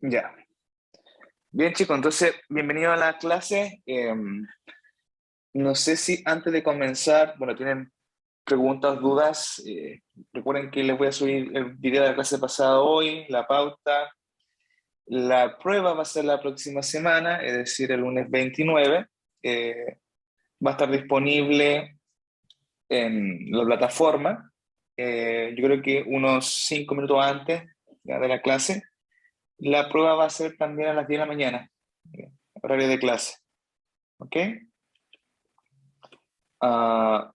Ya. Bien, chicos, entonces, bienvenido a la clase. No sé si antes de comenzar, bueno, tienen preguntas, dudas. Recuerden que les voy a subir el video de la clase pasada hoy, la pauta. La prueba va a ser la próxima semana, es decir, el lunes 29. Va a estar disponible en la plataforma. Yo creo que unos 5 minutos antes ya de la clase. La prueba va a ser también a las 10 de la mañana, horario de clase. ¿Ok? Ah,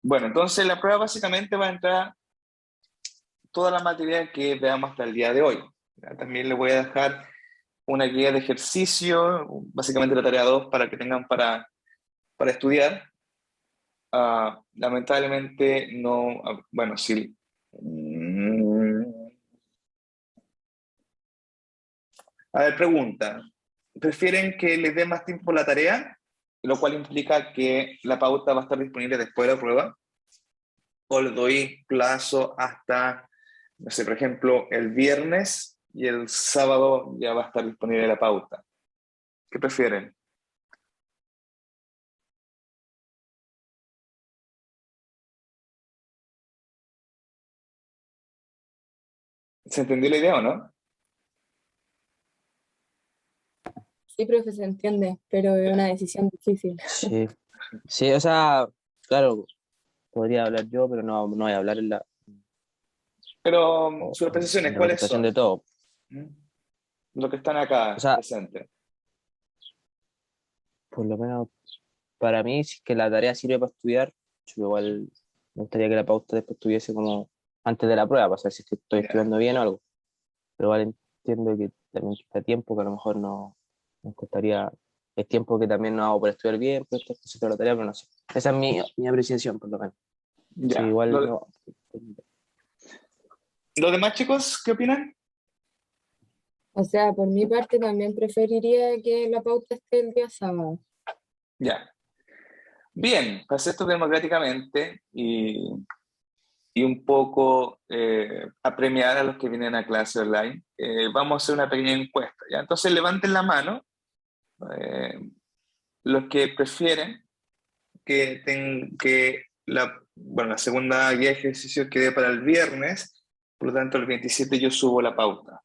bueno, entonces la prueba básicamente va a entrar toda la materia que veamos hasta el día de hoy. Ya, también les voy a dejar una guía de ejercicio, básicamente la tarea 2 para que tengan para estudiar. Lamentablemente no, bueno, sí. A ver, pregunta. ¿Prefieren que les dé más tiempo la tarea? Lo cual implica que la pauta va a estar disponible después de la prueba. O les doy plazo hasta, no sé, por ejemplo, el viernes y el sábado ya va a estar disponible la pauta. ¿Qué prefieren? ¿Se entendió la idea o no? Sí, profe, se entiende, pero es una decisión difícil. Sí, sí, o sea, claro, podría hablar yo, pero no voy a hablar Pero sus en apreciaciones, ¿cuáles representación son? de todo. ¿Mm? Los que están O acá sea, presentes. por lo menos para mí, si es que la tarea sirve para estudiar, yo igual me gustaría que la pauta después estuviese como antes de la prueba, para saber si es que estoy Ya. estudiando bien o algo. Pero igual entiendo que también quita tiempo, que a lo mejor no nos costaría, es tiempo que también no hago para estudiar bien, pero esto es la tarea, pero no sé. Esa es mi apreciación, por lo menos. Sí, Ya. igual no. ¿Los demás chicos qué opinan? O sea, por mi parte también preferiría que la pauta esté el día sábado. Ya. Bien, para hacer esto democráticamente y un poco a premiar a los que vienen a clase online, vamos a hacer una pequeña encuesta, ¿ya? Entonces levanten la mano eh, los que prefieren que bueno, la segunda guía de ejercicio quede para el viernes, por lo tanto el 27 yo subo la pauta.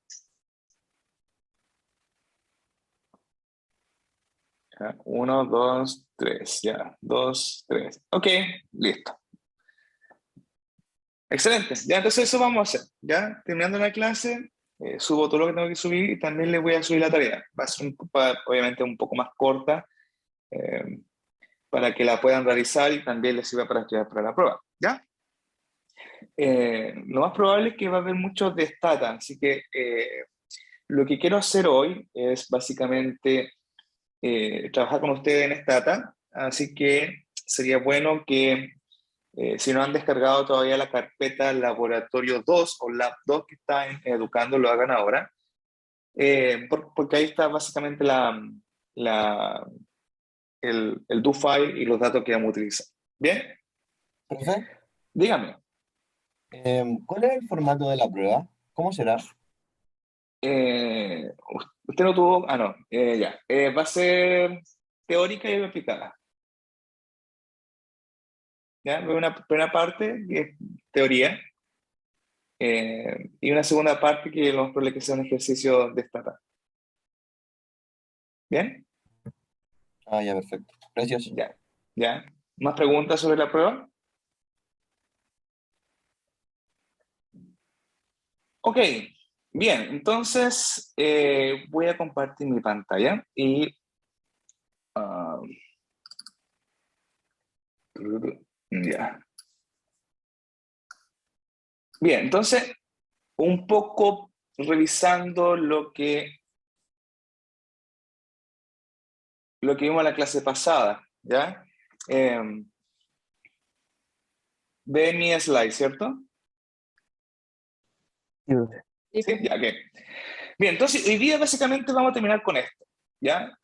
¿Ya? 1, 2, 3, ya, 2, 3. Ok, listo. Excelente, ya entonces eso vamos a hacer, ya terminando la clase, subo todo lo que tengo que subir y también le voy a subir la tarea. Va a ser obviamente un poco más corta eh, para que la puedan realizar y también les sirva para estudiar para la prueba, ¿ya? Lo más probable es que va a haber muchos de Stata, así que lo que quiero hacer hoy es básicamente trabajar con ustedes en Stata, así que sería bueno que si no han descargado todavía la carpeta Laboratorio 2 o Lab 2 que está en Educando, lo hagan ahora, porque ahí está básicamente la, el do file y los datos que vamos a utilizar. ¿Bien? Profe, Dígame. ¿cuál es el formato de la prueba? ¿Cómo será? Usted no tuvo, no, ya. Va a ser teórica y aplicada. ¿Ya? Una primera parte que es teoría y una segunda parte que lo más probable es que sea un ejercicio de Stata. ¿Bien? Ah, ya, perfecto. Gracias. Ya, ya. ¿Más preguntas sobre la prueba? Ok, bien. Entonces voy a compartir mi pantalla y ah, ya. Bien, entonces un poco revisando lo que vimos en la clase pasada, ¿ya? Ve mi slide, ¿cierto? Sí, profe. Sí, Sí, ya, ok. Bien, entonces hoy día básicamente vamos a terminar con esto, ¿ya?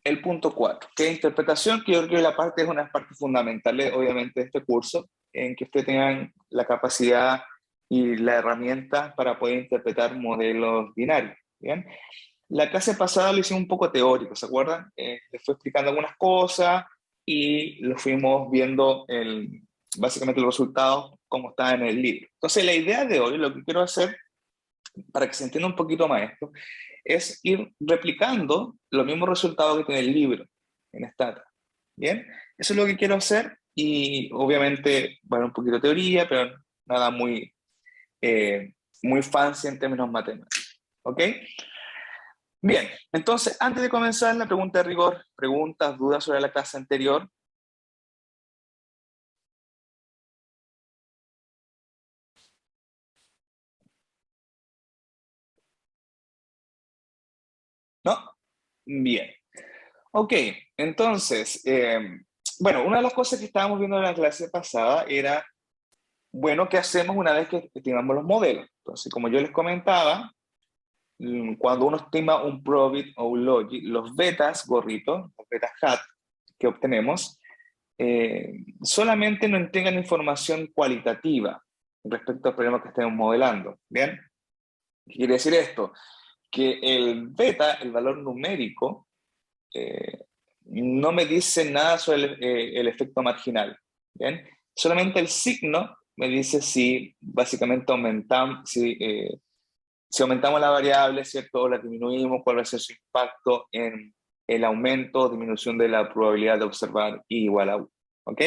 El punto 4, que es interpretación, que yo creo que es una parte fundamental, obviamente, de este curso, en que ustedes tengan la capacidad y la herramienta para poder interpretar modelos binarios. ¿Bien? La clase pasada lo hicimos un poco teórico, ¿se acuerdan? Les fui explicando algunas cosas y lo fuimos viendo básicamente los resultados como estaban en el libro. Entonces la idea de hoy, lo que quiero hacer, para que se entienda un poquito más esto, es ir replicando los mismos resultados que tiene el libro en Stata. ¿Bien? Eso es lo que quiero hacer y obviamente, bueno, un poquito de teoría, pero nada muy, muy fancy en términos matemáticos. ¿Ok? Bien, entonces, antes de comenzar la pregunta de rigor, preguntas, dudas sobre la clase anterior. ¿No? Bien. Ok, entonces, bueno, una de las cosas que estábamos viendo en la clase pasada era, bueno, ¿qué hacemos una vez que estimamos los modelos? Entonces, como yo les comentaba, cuando uno estima un probit o un logit, los betas, gorritos, los betas hat que obtenemos, solamente nos entregan información cualitativa respecto al problema que estemos modelando. ¿Bien? ¿Qué quiere decir esto? Que el beta, el valor numérico, no me dice nada sobre el efecto marginal. ¿Bien? Solamente el signo me dice si básicamente aumentamos, si aumentamos la variable, ¿cierto? O la disminuimos, cuál va a ser su impacto en el aumento o disminución de la probabilidad de observar I igual a 1. ¿Ok?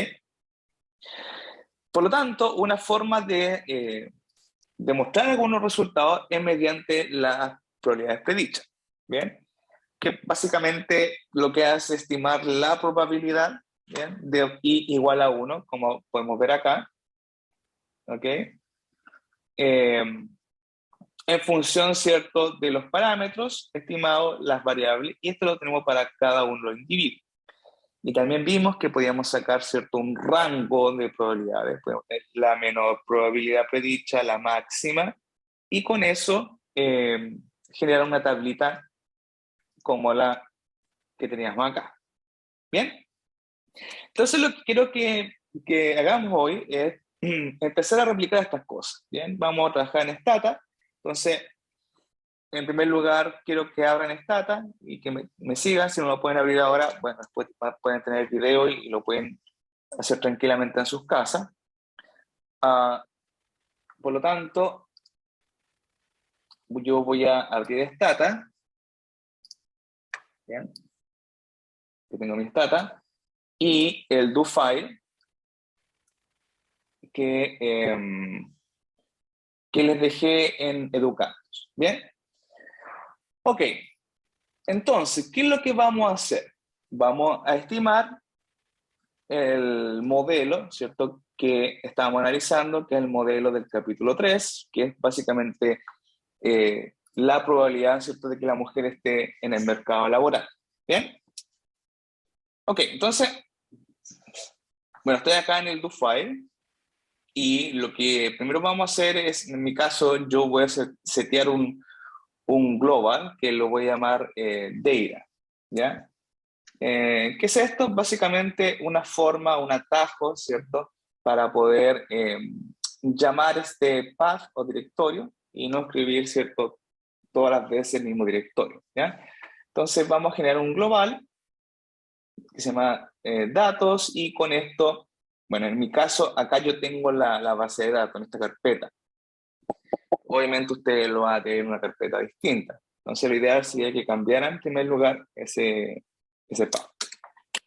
Por lo tanto, una forma de demostrar algunos resultados es mediante las probabilidades predichas. ¿Bien? Que básicamente lo que hace es estimar la probabilidad, ¿bien?, de I igual a 1, como podemos ver acá. ¿Ok? En función, ¿cierto?, de los parámetros estimados, las variables, y esto lo tenemos para cada uno de los individuos. Y también vimos que podíamos sacar, ¿cierto?, un rango de probabilidades, podemos tener la menor probabilidad predicha, la máxima, y con eso generar una tablita como la que teníamos acá. ¿Bien? Entonces lo que quiero que hagamos hoy es empezar a replicar estas cosas. ¿Bien? Vamos a trabajar en Stata. Entonces, en primer lugar, quiero que abran Stata y que me sigan. Si no lo pueden abrir ahora, bueno, después pueden tener el video y lo pueden hacer tranquilamente en sus casas. Por lo tanto, yo voy a abrir Stata. ¿Bien? Yo tengo mi Stata. Y el do file que les dejé en educandos. ¿Bien? Ok. Entonces, ¿qué es lo que vamos a hacer? Vamos a estimar el modelo, ¿cierto?, que estábamos analizando, que es el modelo del capítulo 3, que es básicamente la probabilidad, ¿cierto?, de que la mujer esté en el mercado laboral. ¿Bien? Ok, entonces, bueno, estoy acá en el do file y lo que primero vamos a hacer es, en mi caso, yo voy a setear un global que lo voy a llamar data. ¿Ya? ¿Qué es esto? Básicamente una forma, un atajo, ¿cierto?, para poder llamar este path o directorio y no escribir, ¿cierto?, todas las veces el mismo directorio. ¿Ya? Entonces vamos a generar un global que se llama datos y con esto, bueno, en mi caso, acá yo tengo la base de datos en esta carpeta. Obviamente ustedes lo van a tener en una carpeta distinta. Entonces lo ideal sería que cambiaran en primer lugar ese path.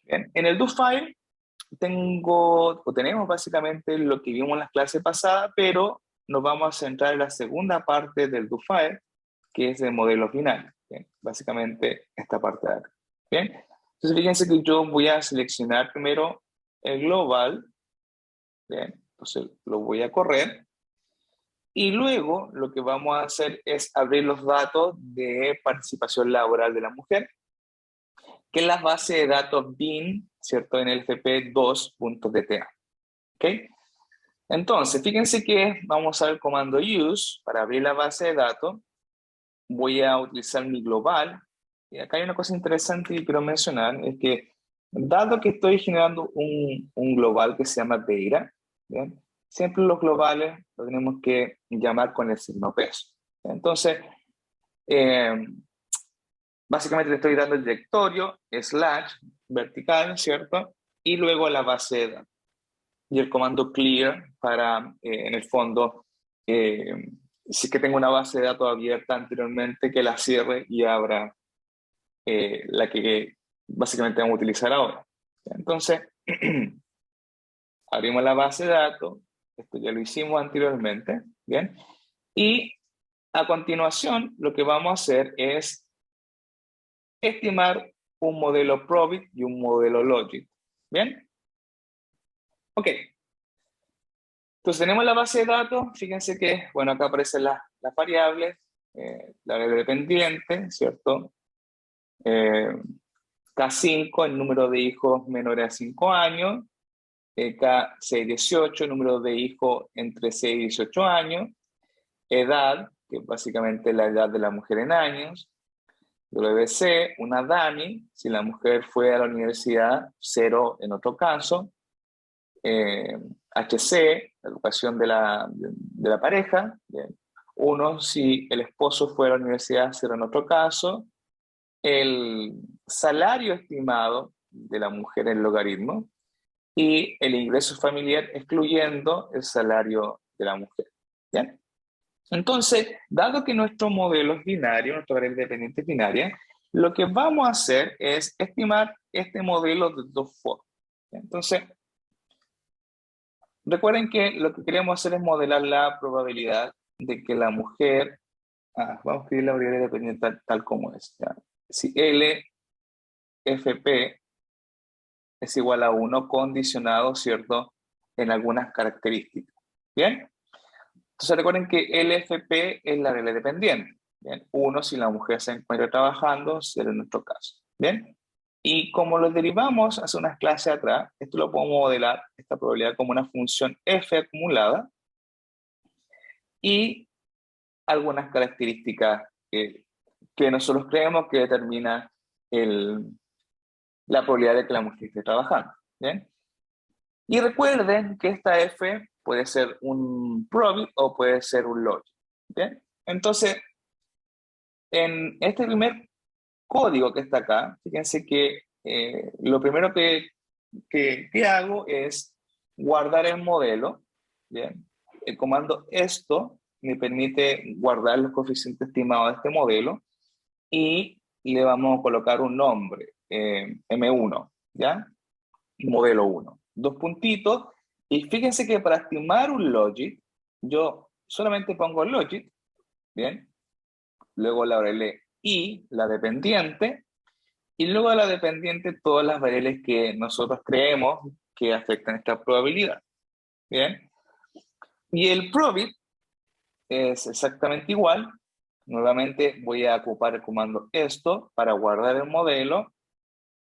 Bien. En el do file tenemos básicamente lo que vimos en las clases pasadas, pero nos vamos a centrar en la segunda parte del do file, que es el modelo final. Bien. Básicamente esta parte de acá. Bien. Entonces fíjense que yo voy a seleccionar primero el global. Bien. Entonces lo voy a correr. Y luego lo que vamos a hacer es abrir los datos de participación laboral de la mujer, que es la base de datos BIN, ¿cierto?, en el FP2.dta. ¿Ok? Entonces, fíjense que vamos a ver el comando use para abrir la base de datos. Voy a utilizar mi global. Y acá hay una cosa interesante que quiero mencionar, es que dado que estoy generando un global que se llama data, ¿bien?, siempre los globales lo tenemos que llamar con el signo peso. Entonces, básicamente le estoy dando el directorio, slash, vertical, ¿cierto? Y luego la base de datos. Y el comando clear para, en el fondo, si es que tengo una base de datos abierta anteriormente, que la cierre y abra la que básicamente vamos a utilizar ahora. Entonces, abrimos la base de datos, esto ya lo hicimos anteriormente, ¿bien? Y a continuación, lo que vamos a hacer es estimar un modelo Probit y un modelo Logit, ¿bien? Ok. Entonces tenemos la base de datos, fíjense que, bueno, acá aparecen las variables, la variable dependiente, ¿cierto? K5, el número de hijos menores a 5 años, K618, el número de hijos entre 6 y 18 años, edad, que es básicamente la edad de la mujer en años, WC, una DAMI, si la mujer fue a la universidad, 0 en otro caso, HC, la educación de la pareja, 1 si el esposo fue a la universidad, 0 en otro caso, el salario estimado de la mujer en logaritmo y el ingreso familiar excluyendo el salario de la mujer. ¿Bien? Entonces, dado que nuestro modelo es binario, nuestra variable dependiente es binaria, lo que vamos a hacer es estimar este modelo de dos formas. Entonces, recuerden que lo que queremos hacer es modelar la probabilidad de que la mujer, vamos a escribir la variable dependiente tal como es. ¿Ya? Si LFP es igual a 1 condicionado, ¿cierto?, en algunas características. ¿Bien? Entonces recuerden que LFP es la regla dependiente. ¿Bien? 1 si la mujer se encuentra trabajando, 0 en nuestro caso. ¿Bien? Y como lo derivamos hace unas clases atrás, esto lo podemos modelar, esta probabilidad, como una función F acumulada y algunas características que nosotros creemos que determina la probabilidad de que la mujer esté trabajando. ¿Bien? Y recuerden que esta F puede ser un probit o puede ser un logit. ¿Bien? Entonces, en este primer código que está acá, fíjense que lo primero que hago es guardar el modelo. ¿Bien? El comando esto me permite guardar los coeficientes estimados de este modelo y le vamos a colocar un nombre, M1, ¿ya? Modelo 1. 2 puntitos. Y fíjense que para estimar un logit, yo solamente pongo el logit, ¿bien? Luego la variable i, la dependiente, y luego de la dependiente todas las variables que nosotros creemos que afectan esta probabilidad, ¿bien? Y el probit es exactamente igual. Nuevamente voy a ocupar el comando esto para guardar el modelo.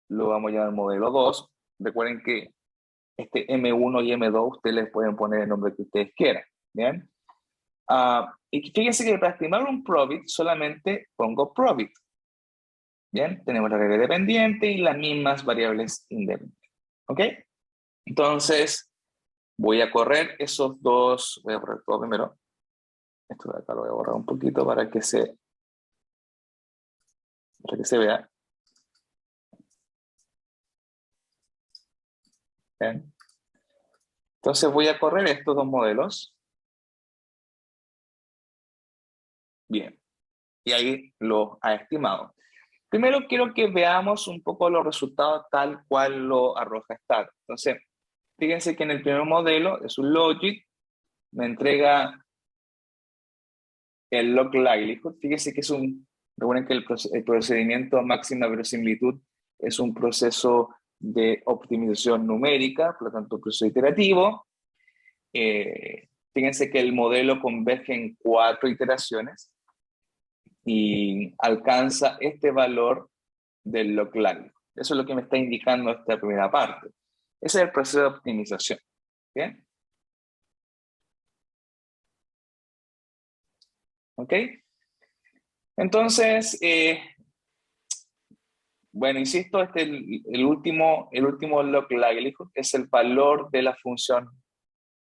Lo vamos a llamar modelo 2. Recuerden que este M1 y M2 ustedes les pueden poner el nombre que ustedes quieran. ¿Bien? Y fíjense que para estimar un probit solamente pongo probit. Bien, tenemos la variable dependiente y las mismas variables independientes. ¿Ok? Entonces, voy a correr esos dos. Voy a correr todo primero. Esto de acá lo voy a borrar un poquito para que se vea. Bien. Entonces voy a correr estos dos modelos. Bien. Y ahí lo ha estimado. Primero quiero que veamos un poco los resultados tal cual lo arroja Stat. Entonces, fíjense que en el primer modelo es un logit, me entrega el log likelihood. Fíjense que recuerden que el procedimiento máxima verosimilitud es un proceso de optimización numérica, por lo tanto, un proceso iterativo. Fíjense que el modelo converge en 4 iteraciones y alcanza este valor del log likelihood. Eso es lo que me está indicando esta primera parte. Ese es el proceso de optimización. ¿Bien? ¿Ok? Entonces, bueno, insisto, el último log likelihood es el valor de la función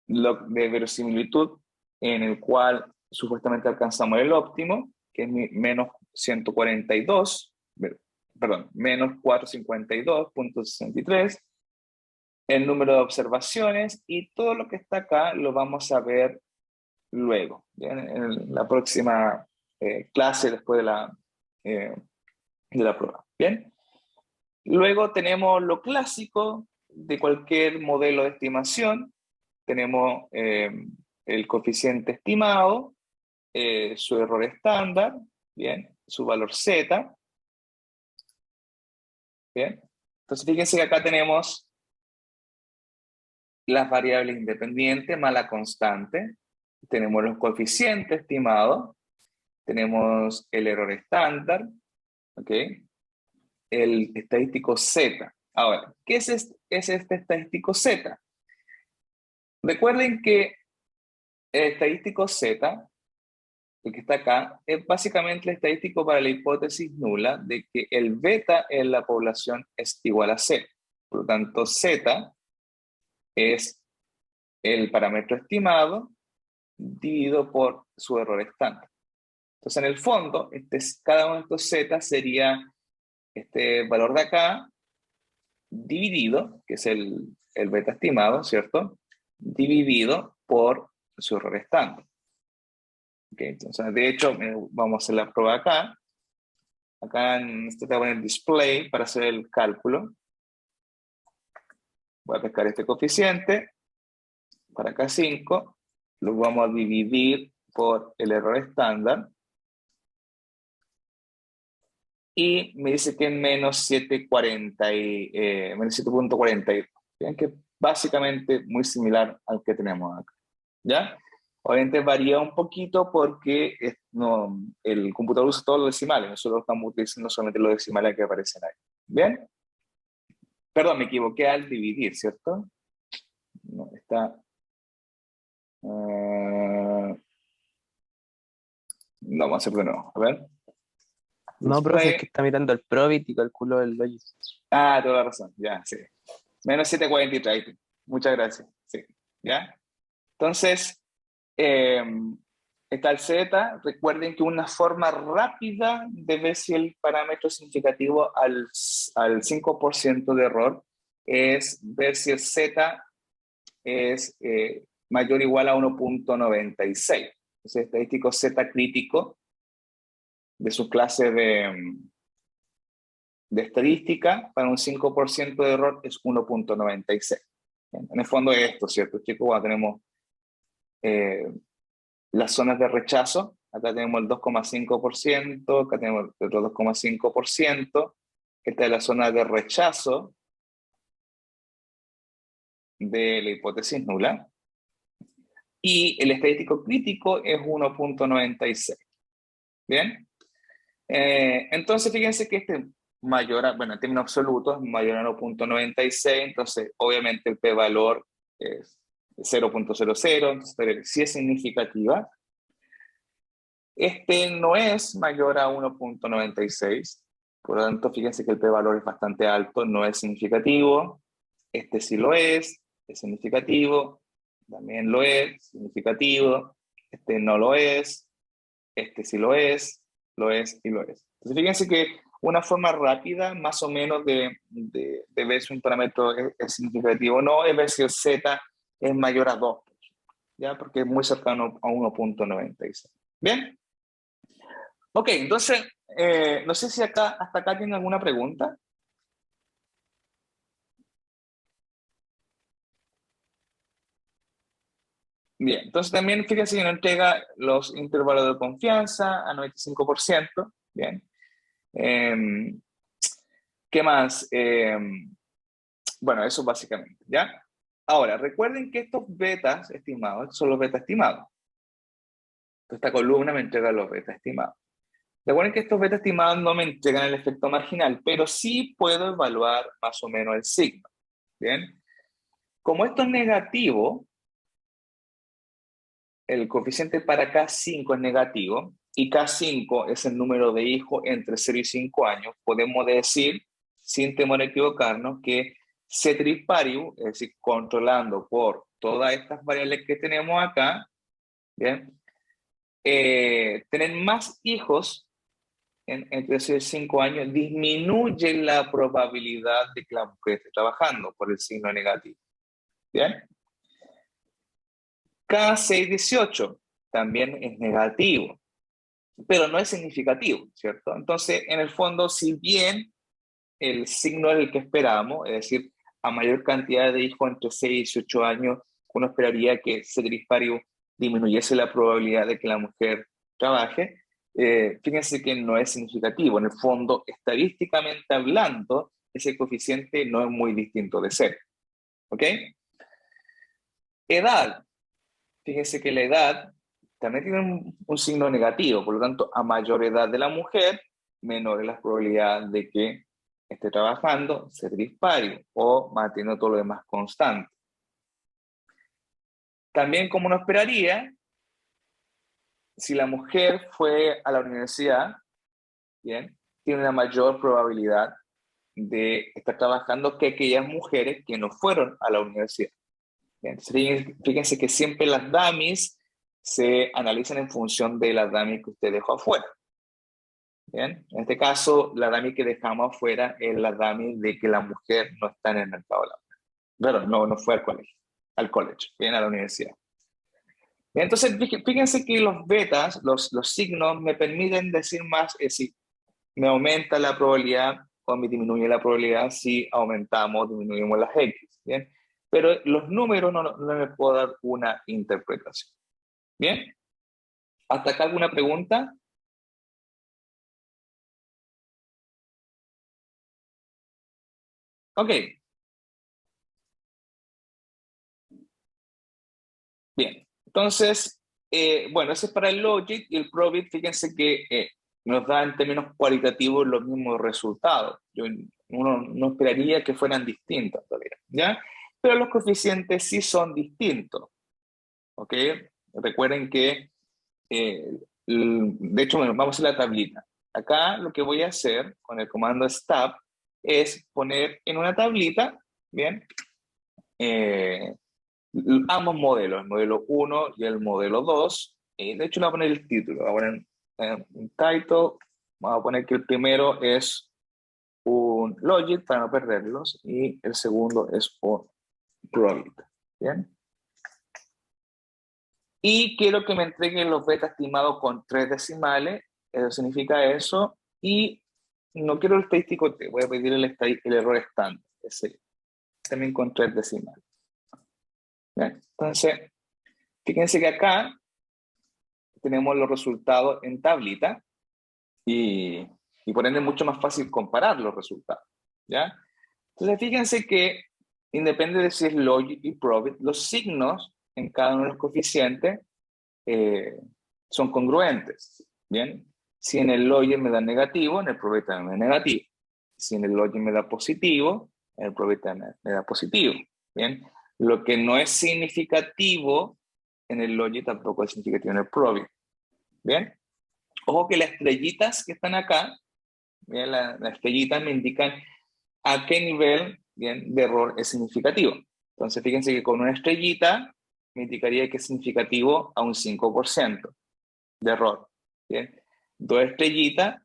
log de verosimilitud en el cual supuestamente alcanzamos el óptimo, que es menos 142, perdón, menos 452.63, el número de observaciones y todo lo que está acá lo vamos a ver luego, ¿bien? En la próxima clase después de la prueba. ¿Bien? Luego tenemos lo clásico de cualquier modelo de estimación. Tenemos el coeficiente estimado, su error estándar, ¿bien? Su valor Z. ¿Bien? Entonces fíjense que acá tenemos las variables independientes más la constante. Tenemos los coeficientes estimados. Tenemos el error estándar. ¿Ok? El estadístico Z. Ahora, ¿qué es este estadístico Z? Recuerden que el estadístico Z, el que está acá, es básicamente el estadístico para la hipótesis nula de que el beta en la población es igual a C. Por lo tanto, Z es el parámetro estimado dividido por su error estándar. Entonces, en el fondo, cada uno de estos Z sería este valor de acá dividido, que es el beta estimado, ¿cierto? Dividido por su error estándar. Okay, entonces, de hecho, vamos a hacer la prueba acá. Acá en este te voy a poner display para hacer el cálculo. Voy a pescar este coeficiente. Para acá 5. Lo vamos a dividir por el error estándar. Y me dice que es menos 7.42. Vean que básicamente muy similar al que tenemos acá. ¿Ya? Obviamente varía un poquito porque el computador usa todos los decimales. Nosotros estamos utilizando solamente los decimales que aparecen ahí. ¿Bien? Perdón, me equivoqué al dividir, ¿cierto? No, está... vamos a hacer de nuevo. A ver. No, profe, es que está mirando el Probit y calculó el Logic. Ah, toda la razón. Ya, sí. Menos 743. Muchas gracias. Sí. ¿Ya? Entonces... está el Z. Recuerden que una forma rápida de ver si el parámetro es significativo al 5% de error es ver si el Z es mayor o igual a 1.96. Ese estadístico Z crítico de su clase de estadística para un 5% de error es 1.96. En el fondo es esto, ¿cierto, chicos? Bueno, tenemos las zonas de rechazo. Acá tenemos el 2,5%, acá tenemos el otro 2,5%. Esta es la zona de rechazo de la hipótesis nula. Y el estadístico crítico es 1.96. ¿Bien? Entonces, fíjense que este mayor, bueno, en términos absolutos, es mayor a 1.96, entonces, obviamente, el p-valor es 0.00, entonces sí es significativa. Este no es mayor a 1.96, por lo tanto, fíjense que el p-valor es bastante alto, no es significativo. Este sí lo es significativo, también lo es, significativo. Este no lo es, este sí lo es y lo es. Entonces, fíjense que una forma rápida, más o menos, de ver si un parámetro es significativo o no, es ver si el Z es mayor a 2, ¿ya? Porque es muy cercano a 1.96. ¿Bien? Ok, entonces, no sé si hasta acá tienen alguna pregunta. Bien, entonces también fíjense que nos entrega los intervalos de confianza a 95%. Bien. ¿Qué más? Bueno, eso básicamente, ¿ya? Ahora, recuerden que estos betas estimados son los betas estimados. Esta columna me entrega los betas estimados. Recuerden que estos betas estimados no me entregan el efecto marginal, pero sí puedo evaluar más o menos el signo. ¿Bien? Como esto es negativo, el coeficiente para K5 es negativo, y K5 es el número de hijos entre 0 y 5 años, podemos decir, sin temor a equivocarnos, que ceteris paribus, es decir, controlando por todas estas variables que tenemos acá, ¿bien? Tener más hijos entre 0 y 5 años disminuye la probabilidad de que la mujer esté trabajando por el signo negativo. ¿Bien? Cada 6, 18 también es negativo, pero no es significativo, ¿cierto? Entonces, en el fondo, si bien el signo es el que esperamos, es decir, a mayor cantidad de hijos entre 6 y 18 años, uno esperaría que ceteris paribus disminuyese la probabilidad de que la mujer trabaje. Fíjense que no es significativo. En el fondo, estadísticamente hablando, ese coeficiente no es muy distinto de 0. ¿Ok? Edad. Fíjense que la edad también tiene un signo negativo, por lo tanto, a mayor edad de la mujer, menor es la probabilidad de que esté trabajando, ceteris paribus, o manteniendo todo lo demás constante. También, como uno esperaría, si la mujer fue a la universidad, ¿bien? Tiene una mayor probabilidad de estar trabajando que aquellas mujeres que no fueron a la universidad. Bien, fíjense que siempre las dummies se analizan en función de las dummies que usted dejó afuera. Bien, en este caso, la dummy que dejamos afuera es la dummy de que la mujer no está en el mercado laboral. Pero no fue al college, bien, a la universidad. Bien, entonces, fíjense que los betas, los signos, me permiten decir más, si me aumenta la probabilidad o me disminuye la probabilidad si aumentamos, disminuimos las X. Bien, pero los números no me puedo dar una interpretación. Bien, ¿hasta acá alguna pregunta? Ok. Bien, entonces, bueno, ese es para el Logic y el Probit. Fíjense que nos da en términos cualitativos los mismos resultados. Uno no esperaría que fueran distintos todavía, ¿ya? Pero los coeficientes sí son distintos, ¿ok? Recuerden que, de hecho, bueno, vamos a la tablita. Acá lo que voy a hacer con el comando stab es poner en una tablita, ¿bien? Ambos modelos, el modelo 1 y el modelo 2. De hecho, le voy a poner el título, voy a poner un title, vamos a poner que el primero es un Logic para no perderlos y el segundo es un Probit. ¿Bien? Y quiero que me entreguen los beta estimados con 3 decimales, eso significa eso, y no quiero el estadístico T, voy a pedir el error estándar, ese, también con 3 decimales. ¿Bien? Entonces, fíjense que acá tenemos los resultados en tablita y por ende es mucho más fácil comparar los resultados, ¿ya? Entonces, fíjense que independiente de si es Logic y Probit, los signos en cada uno de los coeficientes son congruentes, ¿bien? Si en el Logic me da negativo, en el Probit también me da negativo. Si en el Logic me da positivo, en el Probit también me da positivo, ¿bien? Lo que no es significativo en el Logic tampoco es significativo en el Probit, ¿bien? Ojo que las estrellitas que están acá, ¿bien? Las estrellitas me indican a qué nivel, ¿bien?, de error es significativo. Entonces, fíjense que con una estrellita me indicaría que es significativo a un 5% de error. ¿Bien? 2 estrellitas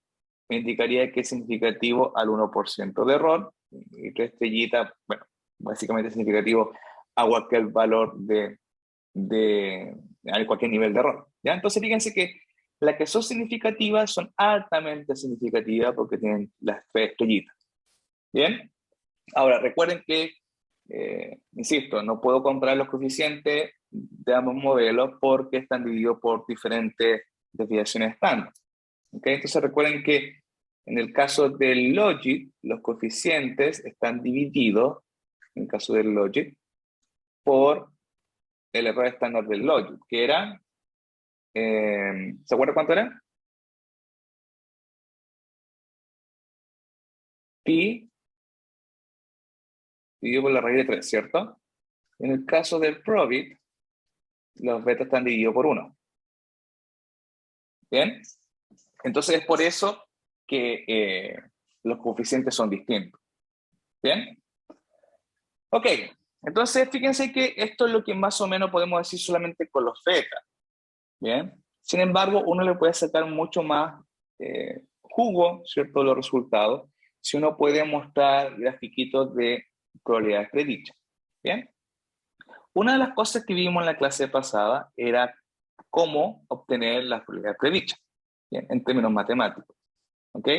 me indicaría que es significativo al 1% de error. Y 3 estrellitas, bueno, básicamente es significativo a cualquier valor a cualquier nivel de error. ¿Ya? Entonces, fíjense que las que son significativas son altamente significativas porque tienen las 3 estrellitas. ¿Bien? Ahora, recuerden que, insisto, no puedo comparar los coeficientes de ambos modelos porque están divididos por diferentes desviaciones estándar. ¿Okay? Entonces recuerden que en el caso del Logic, los coeficientes están divididos, en el caso del Logic, por el error estándar del Logic, que era, ¿se acuerda cuánto era? Pi dividido por la raíz de 3, ¿cierto? En el caso del Probit, los betas están divididos por 1. ¿Bien? Entonces es por eso que los coeficientes son distintos. ¿Bien? Ok, entonces fíjense que esto es lo que más o menos podemos decir solamente con los beta. Bien, sin embargo, uno le puede sacar mucho más jugo, ¿cierto?, de los resultados, si uno puede mostrar grafiquitos de probabilidades predichas. Bien, una de las cosas que vimos en la clase pasada era cómo obtener las probabilidades predichas, ¿bien?, en términos matemáticos. ¿Ok?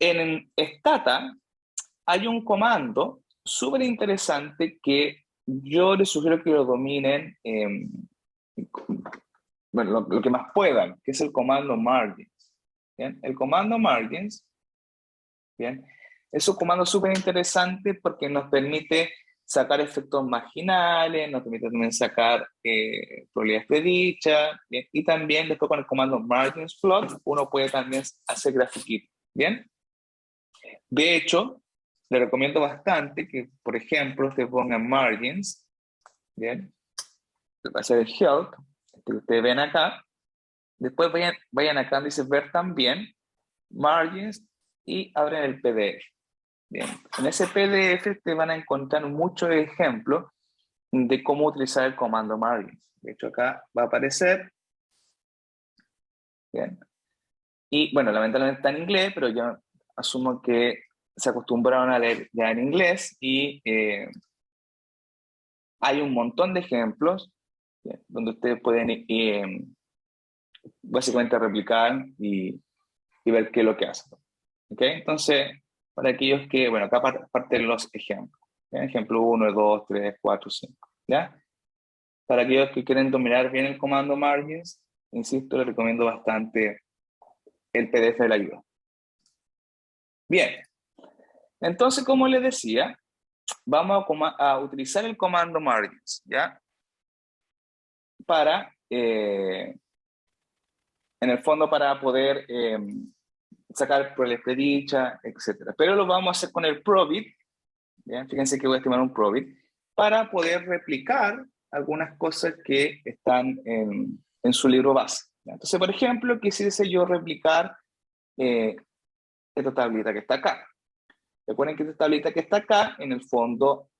En Stata hay un comando súper interesante que yo les sugiero que lo dominen, bueno, lo que más puedan, que es el comando margins. ¿Bien? El comando margins, ¿bien?, es un comando súper interesante porque nos permite sacar efectos marginales, nos permite también sacar probabilidades predichas, ¿bien? Y también después con el comando margins plot uno puede también hacer grafiquitos. ¿Bien? De hecho, le recomiendo bastante que, por ejemplo, usted ponga margins, ¿bien? Va a ser el help, que ustedes ven acá. Después vayan acá donde dice ver también, margins, y abren el PDF. Bien, en ese PDF te van a encontrar muchos ejemplos de cómo utilizar el comando margins. De hecho, acá va a aparecer. Bien. Y bueno, lamentablemente está en inglés, pero yo asumo que se acostumbraron a leer ya en inglés y hay un montón de ejemplos, ¿bien?, donde ustedes pueden básicamente replicar y ver qué es lo que hacen. ¿Ok? Entonces, para aquellos que, bueno, acá parten los ejemplos. ¿Ya? Ejemplo 1, 2, 3, 4, 5. ¿Ya? Para aquellos que quieren dominar bien el comando margins, insisto, les recomiendo bastante el PDF de la ayuda. Bien. Entonces, como les decía, vamos a utilizar el comando margins, ¿ya?, para, en el fondo, para poder sacar probabilidades predichas, etc. Pero lo vamos a hacer con el probit, ¿bien? Fíjense que voy a estimar un probit, para poder replicar algunas cosas que están en su libro base. ¿Ya? Entonces, por ejemplo, quisiese yo replicar esta tablita que está acá. Recuerden que esta tablita que está acá, en el fondo,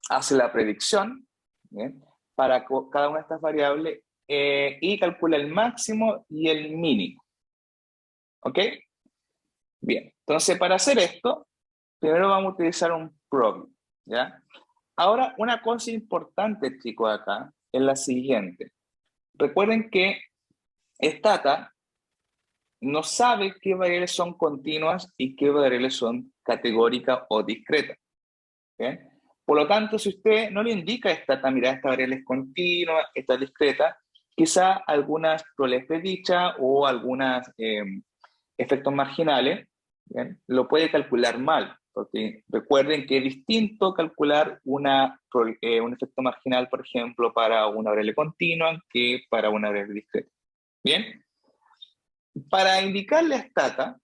hace la predicción, ¿bien?, para cada una de estas variables y calcula el máximo y el mínimo. ¿Ok? Bien, entonces para hacer esto, primero vamos a utilizar un probit, ¿ya? Ahora, una cosa importante, chicos, acá, es la siguiente. Recuerden que Stata no sabe qué variables son continuas y qué variables son categóricas o discretas. ¿Bien? Por lo tanto, si usted no le indica a Stata, mira, esta variable es continua, esta es discreta, quizá algunas probabilidades predichas o algunos efectos marginales, ¿bien?, lo puede calcular mal, porque recuerden que es distinto calcular un efecto marginal, por ejemplo, para una variable continua que para una variable discreta. Bien, para indicarle a Stata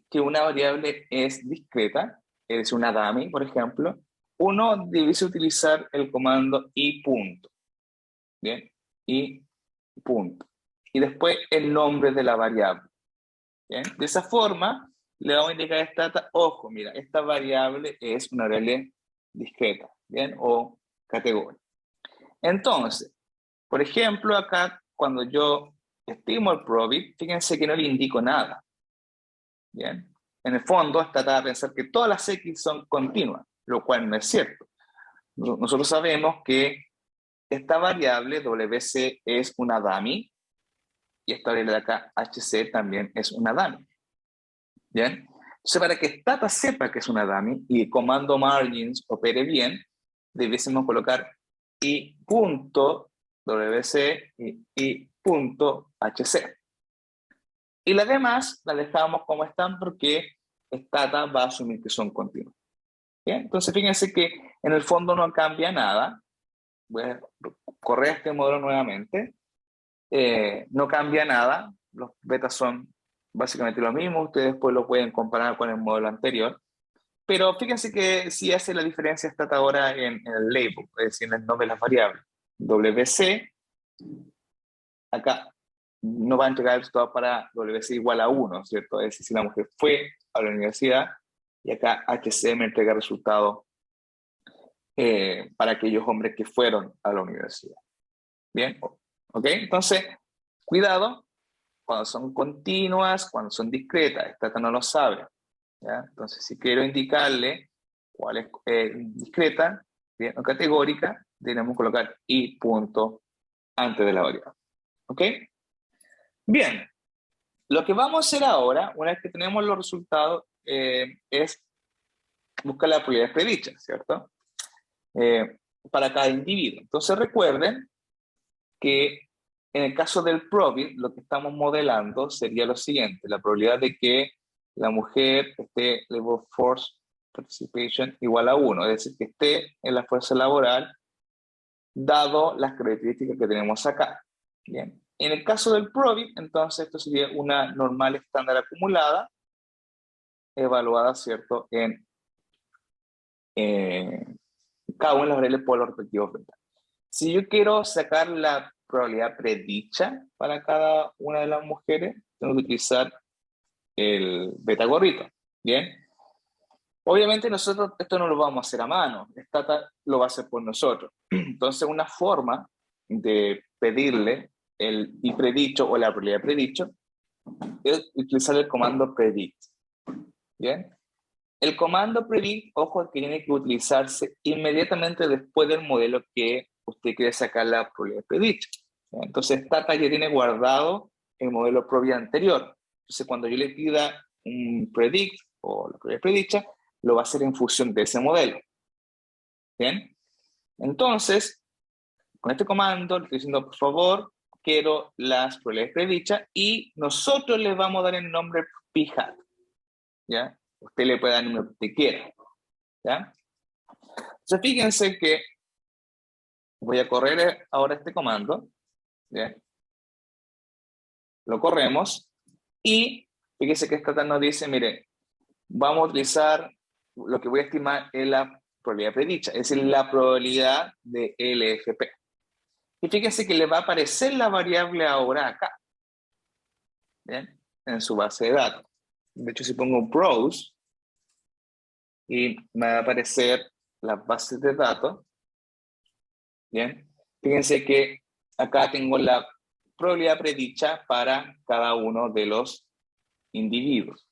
que una variable es discreta, es una dummy, por ejemplo, uno debe utilizar el comando y punto. Bien, y punto. Y después el nombre de la variable. Bien, de esa forma le vamos a indicar a Stata, ojo, mira, esta variable es una variable discreta, bien, o categoría. Entonces, por ejemplo, acá cuando yo estimo el probit, fíjense que no le indico nada. Bien, en el fondo Stata va a pensar que todas las X son continuas, lo cual no es cierto. Nosotros sabemos que esta variable WC es una dummy y esta variable de acá HC también es una dummy. Bien, entonces para que Stata sepa que es una dummy y el comando margins opere bien, debiésemos colocar i punto WC y punto HC. Y las demás las dejamos como están porque Stata va a asumir que son continuas. Bien, entonces fíjense que en el fondo no cambia nada. Voy a correr este modelo nuevamente. No cambia nada. Los betas son básicamente lo mismo. Ustedes después lo pueden comparar con el modelo anterior. Pero fíjense que sí hace la diferencia Stata ahora en el label, es decir, en el nombre de las variables. WC, acá no va a entregar el resultado para WC igual a 1, ¿cierto? Es decir, si la mujer fue a la universidad, y acá HC me entrega resultados para aquellos hombres que fueron a la universidad. Bien, ¿ok? Entonces, cuidado cuando son continuas, cuando son discretas. Esta no lo sabe, ¿ya? Entonces, si quiero indicarle cuál es discreta, bien, o categórica, tenemos que colocar I punto antes de la variable. ¿Ok? Bien, lo que vamos a hacer ahora, una vez que tenemos los resultados, es buscar las probabilidades predichas, ¿cierto? Para cada individuo. Entonces recuerden que en el caso del PROBIT, lo que estamos modelando sería lo siguiente: la probabilidad de que la mujer esté labor force participation igual a 1, es decir, que esté en la fuerza laboral, dado las características que tenemos acá. Bien. En el caso del PROBIT, entonces esto sería una normal estándar acumulada, evaluada, ¿cierto?, en cada una de las variables por los respectivos betas. Si yo quiero sacar la probabilidad predicha para cada una de las mujeres, tengo que utilizar el beta gorrito. Bien. Obviamente nosotros esto no lo vamos a hacer a mano, Stata lo va a hacer por nosotros. Entonces una forma de pedirle el I predicho o la probabilidad predicho es utilizar el comando predict. Bien. El comando predict, ojo, que tiene que utilizarse inmediatamente después del modelo que usted quiere sacar la probabilidad predicha. Entonces Stata ya tiene guardado el modelo PROBIT anterior. Entonces cuando yo le pida un predict o la probabilidad predicha, lo va a hacer en función de ese modelo. Bien. Entonces, con este comando le estoy diciendo, por favor, quiero las probabilidades predichas y nosotros le vamos a dar el nombre p-hat. ¿Ya? Usted le puede dar el número que usted quiera. ¿Ya? Entonces, fíjense que voy a correr ahora este comando. ¿Ya? Lo corremos y fíjense que esta nos dice, mire, vamos a utilizar lo que voy a estimar es la probabilidad predicha, es decir, la probabilidad de LFP. Y fíjense que le va a aparecer la variable ahora acá, ¿bien?, en su base de datos. De hecho, si pongo browse, y me va a aparecer las bases de datos, ¿bien? Fíjense que acá tengo la probabilidad predicha para cada uno de los individuos.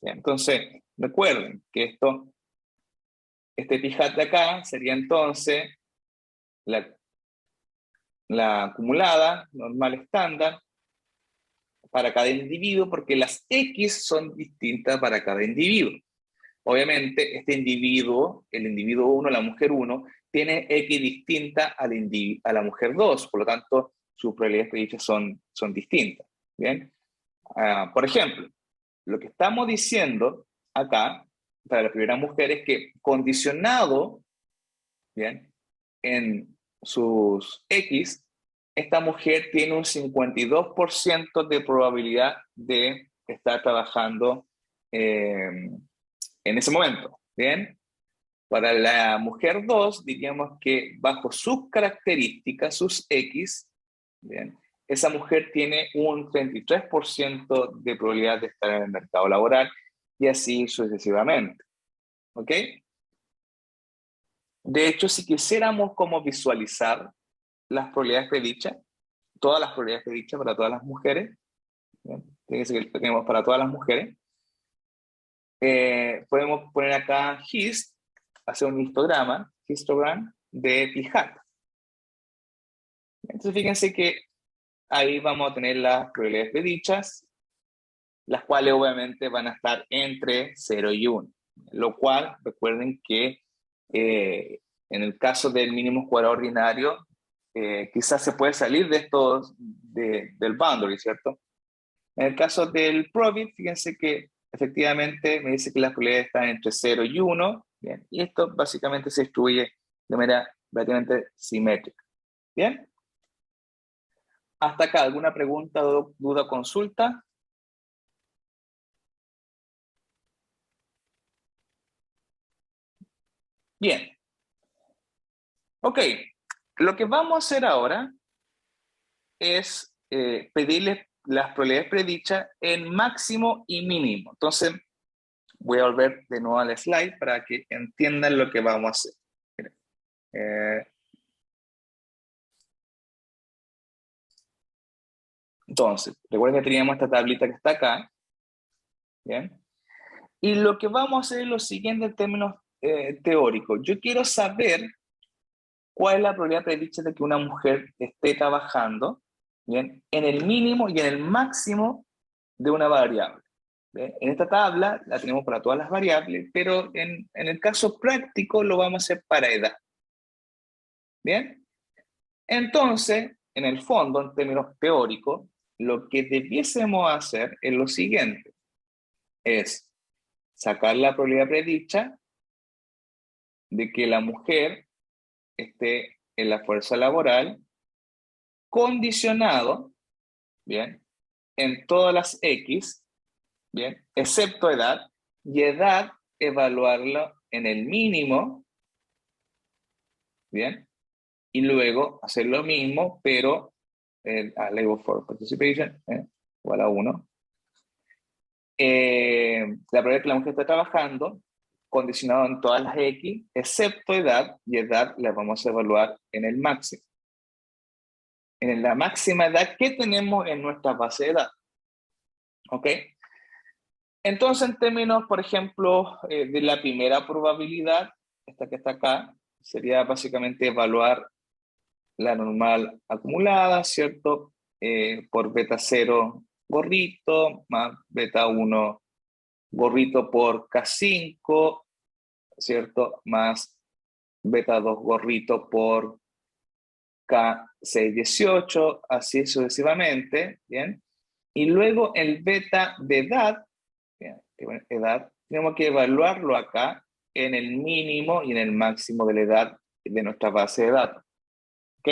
¿Bien? Entonces, recuerden que este p-hat de acá sería entonces la acumulada, normal estándar, para cada individuo, porque las X son distintas para cada individuo. Obviamente, este individuo, el individuo 1, la mujer 1, tiene X distinta a la mujer 2, por lo tanto, sus probabilidades predichas son distintas. ¿Bien? Por ejemplo, lo que estamos diciendo acá, para la primera mujer, es que condicionado, ¿bien?, en sus X, esta mujer tiene un 52% de probabilidad de estar trabajando en ese momento. ¿Bien? Para la mujer 2, diríamos que bajo sus características, sus X, ¿bien?, esa mujer tiene un 33% de probabilidad de estar en el mercado laboral y así sucesivamente. ¿Ok? De hecho, si quisiéramos como visualizar las probabilidades predichas, todas las probabilidades predichas para todas las mujeres, ¿bien?, fíjense que tenemos para todas las mujeres, podemos poner acá hist, hacer un histogram de p-hat. Entonces fíjense que ahí vamos a tener las probabilidades predichas, las cuales obviamente van a estar entre 0 y 1, lo cual recuerden que en el caso del mínimo cuadrado ordinario, quizás se puede salir de estos del boundary, ¿cierto? En el caso del PROBIT, fíjense que efectivamente me dice que las probabilidades están entre 0 y 1, ¿bien? Y esto básicamente se distribuye de manera relativamente simétrica. ¿Bien? Hasta acá, ¿alguna pregunta, duda, consulta? Bien. Ok, lo que vamos a hacer ahora es pedirles las probabilidades predichas en máximo y mínimo. Entonces, voy a volver de nuevo al slide para que entiendan lo que vamos a hacer. Miren, entonces, recuerden que teníamos esta tablita que está acá. ¿Bien? Y lo que vamos a hacer es lo siguiente en términos teóricos. Yo quiero saber cuál es la probabilidad predicha de que una mujer esté trabajando, ¿bien?, en el mínimo y en el máximo de una variable. ¿Bien? En esta tabla la tenemos para todas las variables, pero en el caso práctico lo vamos a hacer para edad. ¿Bien? Entonces, en el fondo, en términos teóricos, lo que debiésemos hacer es lo siguiente. Es sacar la probabilidad predicha de que la mujer esté en la fuerza laboral condicionado, ¿bien?, en todas las X, ¿bien?, excepto edad, y edad evaluarlo en el mínimo, ¿bien?, y luego hacer lo mismo, pero a label for participation, igual a 1. La probabilidad de que la mujer esté trabajando condicionado en todas las X, excepto edad, y edad la vamos a evaluar en el máximo. En la máxima edad que tenemos en nuestra base de datos. ¿Ok? Entonces, en términos, por ejemplo, de la primera probabilidad, esta que está acá, sería básicamente evaluar la normal acumulada, ¿cierto? Por beta 0 gorrito, más beta 1 gorrito por K5, ¿cierto? Más beta 2 gorrito por K618, así sucesivamente, ¿bien? Y luego el beta de edad, ¿bien?, edad, tenemos que evaluarlo acá en el mínimo y en el máximo de la edad de nuestra base de datos. ¿Ok?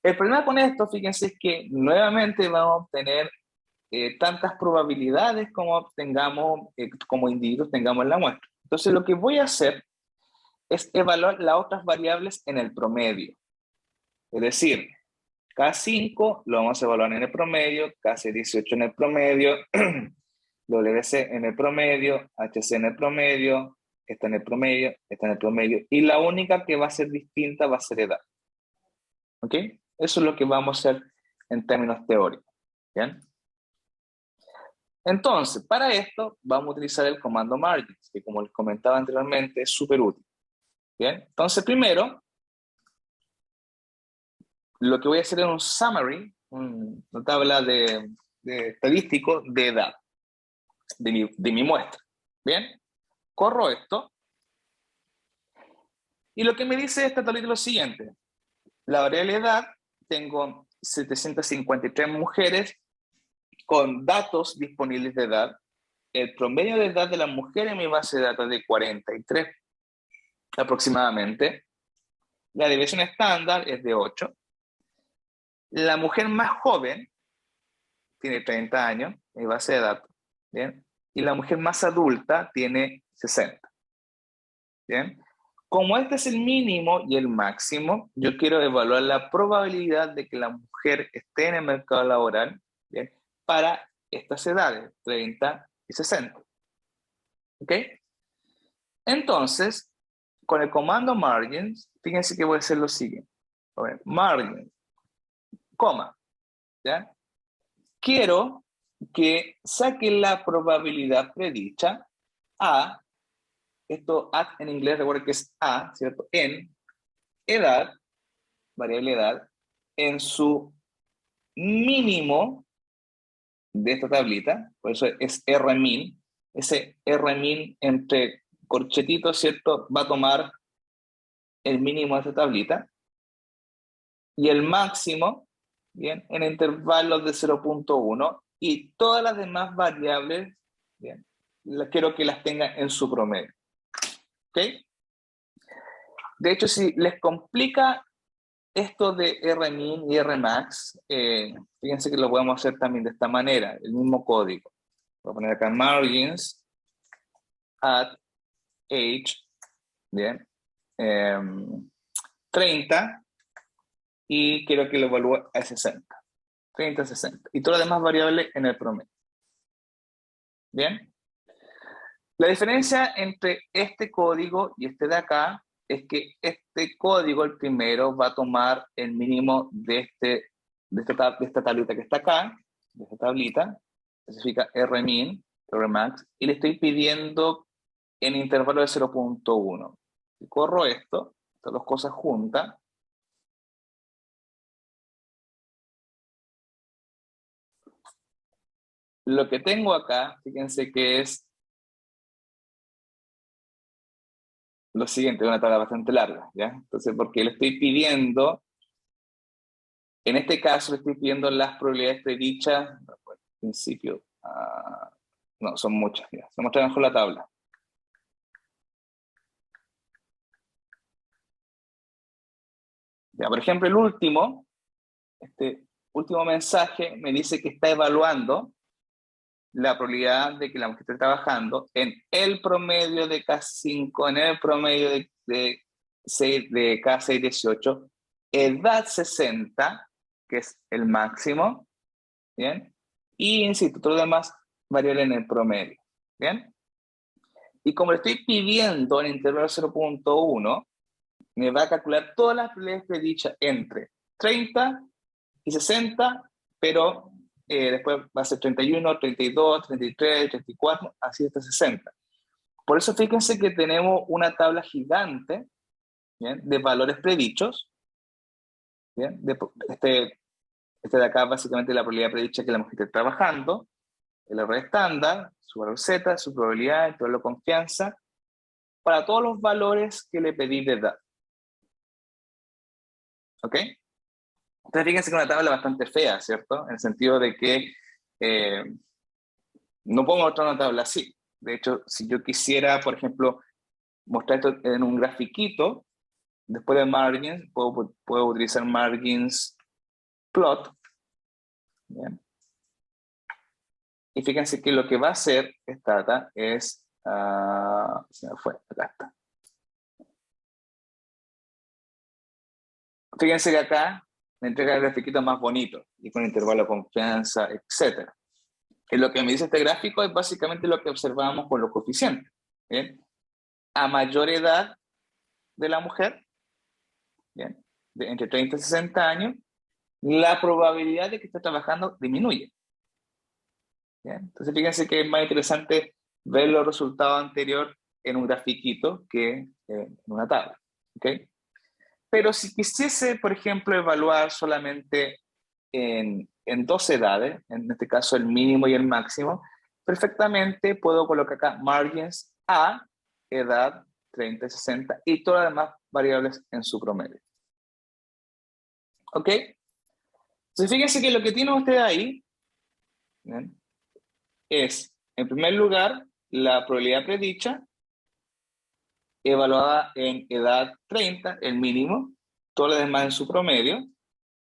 El problema con esto, fíjense, es que nuevamente vamos a obtener tantas probabilidades como tengamos, como individuos tengamos en la muestra. Entonces lo que voy a hacer es evaluar las otras variables en el promedio. Es decir, K5 lo vamos a evaluar en el promedio, K618 en el promedio, WC en el promedio, HC en el promedio, está en el promedio, está en el promedio, y la única que va a ser distinta va a ser edad. ¿Ok? Eso es lo que vamos a hacer en términos teóricos. ¿Bien? Entonces, para esto vamos a utilizar el comando margins, que como les comentaba anteriormente es súper útil. ¿Bien? Entonces, primero, lo que voy a hacer es un summary, una tabla de estadístico de edad de mi muestra. ¿Bien? Corro esto. Y lo que me dice esta tablita es lo siguiente. La variable edad, tengo 753 mujeres con datos disponibles de edad. El promedio de edad de las mujeres en mi base de datos es de 43 aproximadamente. La desviación estándar es de 8. La mujer más joven tiene 30 años en mi base de datos. ¿Bien? Y la mujer más adulta tiene 60. ¿Bien? Como este es el mínimo y el máximo, yo quiero evaluar la probabilidad de que la mujer esté en el mercado laboral, ¿bien?, para estas edades, 30 y 60. ¿Ok? Entonces, con el comando margins, fíjense que voy a hacer lo siguiente. A ver, margins, coma, ¿ya? Quiero que saque la probabilidad predicha a, esto en inglés recuerden que es a, ¿cierto?, en edad, variable edad, en su mínimo de esta tablita, por eso es Rmin, ese Rmin entre corchetitos, ¿cierto?, va a tomar el mínimo de esta tablita, y el máximo, bien, en intervalos de 0.1, y todas las demás variables, bien, quiero que las tenga en su promedio. ¿Ok? De hecho, si les complica esto de Rmin y Rmax, fíjense que lo podemos hacer también de esta manera, el mismo código. Voy a poner acá margins at age, bien, 30, y quiero que lo evalúe a 60. 30, 60. Y todas las demás variables en el promedio. Bien. La diferencia entre este código y este de acá es que este código, el primero, va a tomar el mínimo de esta tablita que está acá, de esta tablita, que significa Rmin, Rmax, y le estoy pidiendo en intervalo de 0.1. Si corro esto, estas dos cosas juntas, lo que tengo acá, fíjense que es lo siguiente, una tabla bastante larga, ¿ya? Entonces, porque le estoy pidiendo, en este caso le estoy pidiendo las probabilidades predichas, al principio, no, son muchas, ya. Se muestra mejor la tabla. Ya, por ejemplo, el último, este último mensaje me dice que está evaluando la probabilidad de que la mujer esté trabajando en el promedio de K5, en el promedio de K6, 18, edad 60, que es el máximo, ¿bien? Y insisto, todo lo demás variable en el promedio, ¿bien? Y como le estoy pidiendo en intervalo 0.1, me va a calcular todas las probabilidades predichas entre 30 y 60, pero después va a ser 31, 32, 33, 34, así hasta 60. Por eso fíjense que tenemos una tabla gigante, ¿bien?, de valores predichos, ¿bien? Este de acá básicamente la probabilidad predicha que la mujer esté trabajando, el error estándar, su valor Z, su probabilidad, el probabilidad de confianza, para todos los valores que le pedí de edad. ¿Ok? Entonces fíjense que es una tabla bastante fea, ¿cierto? En el sentido de que no puedo mostrar una tabla así. De hecho, si yo quisiera, por ejemplo, mostrar esto en un grafiquito, después de margins, puedo utilizar margins plot. ¿Bien? Y fíjense que lo que va a hacer esta data es, se me fue, acá está. Fíjense que acá me entrega el grafiquito más bonito y con intervalo de confianza, etc. Y lo que me dice este gráfico es básicamente lo que observamos con los coeficientes. ¿Bien? A mayor edad de la mujer, ¿bien?, entre 30 y 60 años, la probabilidad de que esté trabajando disminuye. ¿Bien? Entonces fíjense que es más interesante ver los resultados anteriores en un grafiquito que en una tabla. ¿Okay? Pero si quisiese, por ejemplo, evaluar solamente en dos edades, en este caso el mínimo y el máximo, perfectamente puedo colocar acá margins a edad 30 y 60 y todas las demás variables en su promedio. ¿Ok? Entonces fíjense que lo que tiene usted ahí, ¿bien?, es, en primer lugar, la probabilidad predicha evaluada en edad 30, el mínimo, todo lo demás en su promedio,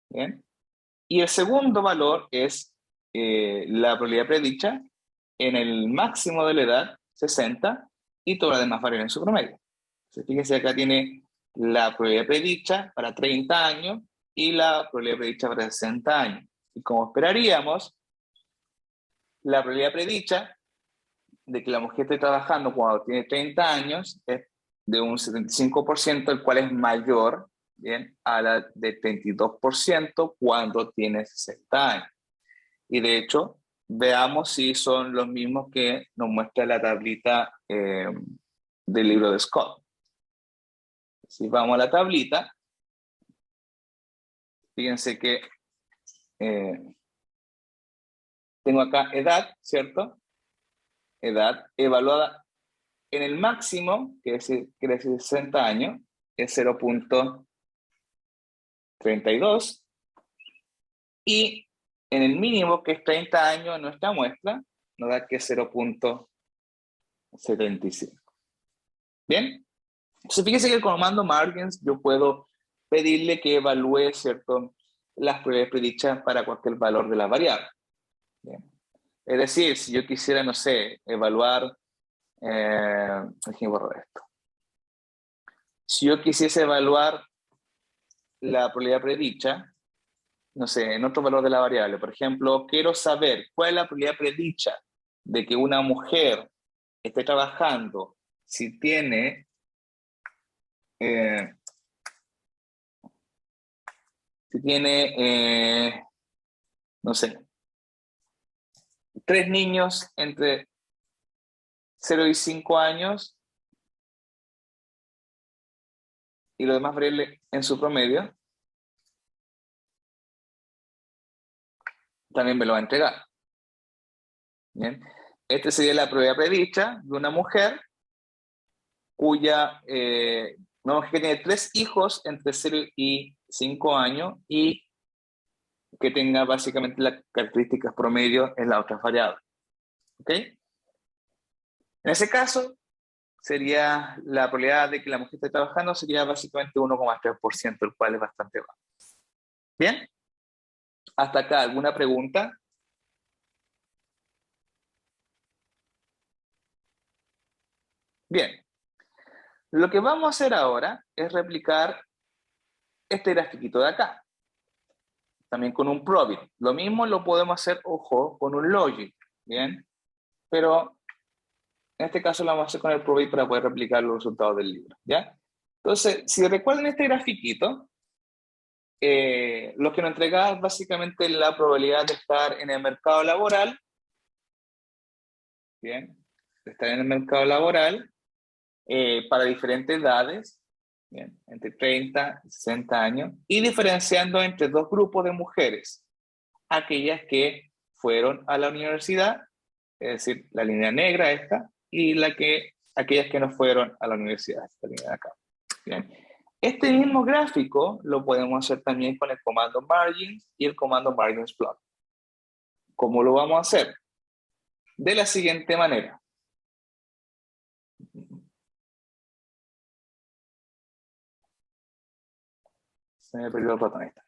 ¿bien? Y el segundo valor es la probabilidad predicha en el máximo de la edad, 60, y todo lo demás variables en su promedio. Entonces, fíjense, acá tiene la probabilidad predicha para 30 años y la probabilidad predicha para 60 años. Y como esperaríamos, la probabilidad predicha de que la mujer esté trabajando cuando tiene 30 años es de un 75%, el cual es mayor, ¿bien?, a la de 32% cuando tiene 60 años. Y de hecho, veamos si son los mismos que nos muestra la tablita del libro de Scott. Si vamos a la tablita, fíjense que tengo acá edad, ¿cierto? Edad evaluada en el máximo, que es 60 años, es 0.32, y en el mínimo, que es 30 años en nuestra muestra, nos da que es 0.75. ¿Bien? Entonces fíjense que el comando margins yo puedo pedirle que evalúe, ¿cierto?, las probabilidades predichas para cualquier valor de la variable. ¿Bien? Es decir, si yo quisiera, no sé, evaluar, déjenme borrar esto. Si yo quisiese evaluar la probabilidad predicha, no sé, en otro valor de la variable, por ejemplo, quiero saber cuál es la probabilidad predicha de que una mujer esté trabajando, si tiene, no sé, 3 niños entre 0 y 5 años, y lo demás variable en su promedio, también me lo va a entregar. Bien. Esta sería la probabilidad predicha de una mujer una mujer que tiene 3 hijos entre 0 y 5 años y que tenga básicamente las características promedio en la otra variable. ¿Ok? En ese caso, sería la probabilidad de que la mujer esté trabajando sería básicamente 1,3%, el cual es bastante bajo. ¿Bien? Hasta acá, ¿alguna pregunta? Bien. Lo que vamos a hacer ahora es replicar este grafiquito de acá. También con un probit. Lo mismo lo podemos hacer, ojo, con un logic. ¿Bien? Pero en este caso lo vamos a hacer con el probit para poder replicar los resultados del libro. ¿Ya? Entonces, si recuerdan este grafiquito, lo que nos entrega es básicamente la probabilidad de estar en el mercado laboral. Bien, de estar en el mercado laboral para diferentes edades, bien, entre 30 y 60 años, y diferenciando entre 2 grupos de mujeres, aquellas que fueron a la universidad, es decir, la línea negra esta, y aquellas que no fueron a la universidad, esta línea de acá. Bien. Este mismo gráfico lo podemos hacer también con el comando margins y el comando margins plot. ¿Cómo lo vamos a hacer? De la siguiente manera. Se me perdió el ratón esta.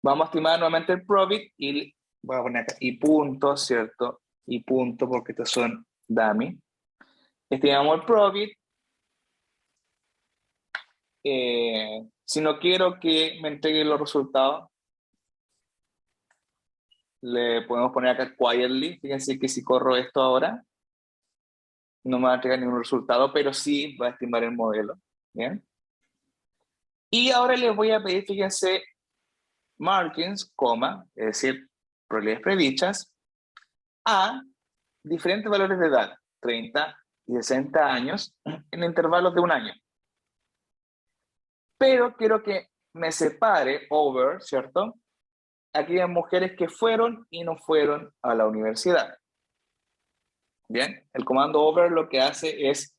Vamos a estimar nuevamente el probit y voy a poner acá y punto, ¿cierto? Y punto porque estos son dummy. Estimamos el probit. Si no quiero que me entregue los resultados, le podemos poner acá quietly. Fíjense que si corro esto ahora, no me va a entregar ningún resultado, pero sí va a estimar el modelo. ¿Bien? Y ahora les voy a pedir, fíjense, margins, coma, es decir, probabilidades predichas, a diferentes valores de edad, 30 y 60 años, en intervalos de 1 año. Pero quiero que me separe over, ¿cierto? Aquellas mujeres que fueron y no fueron a la universidad. Bien, el comando over lo que hace es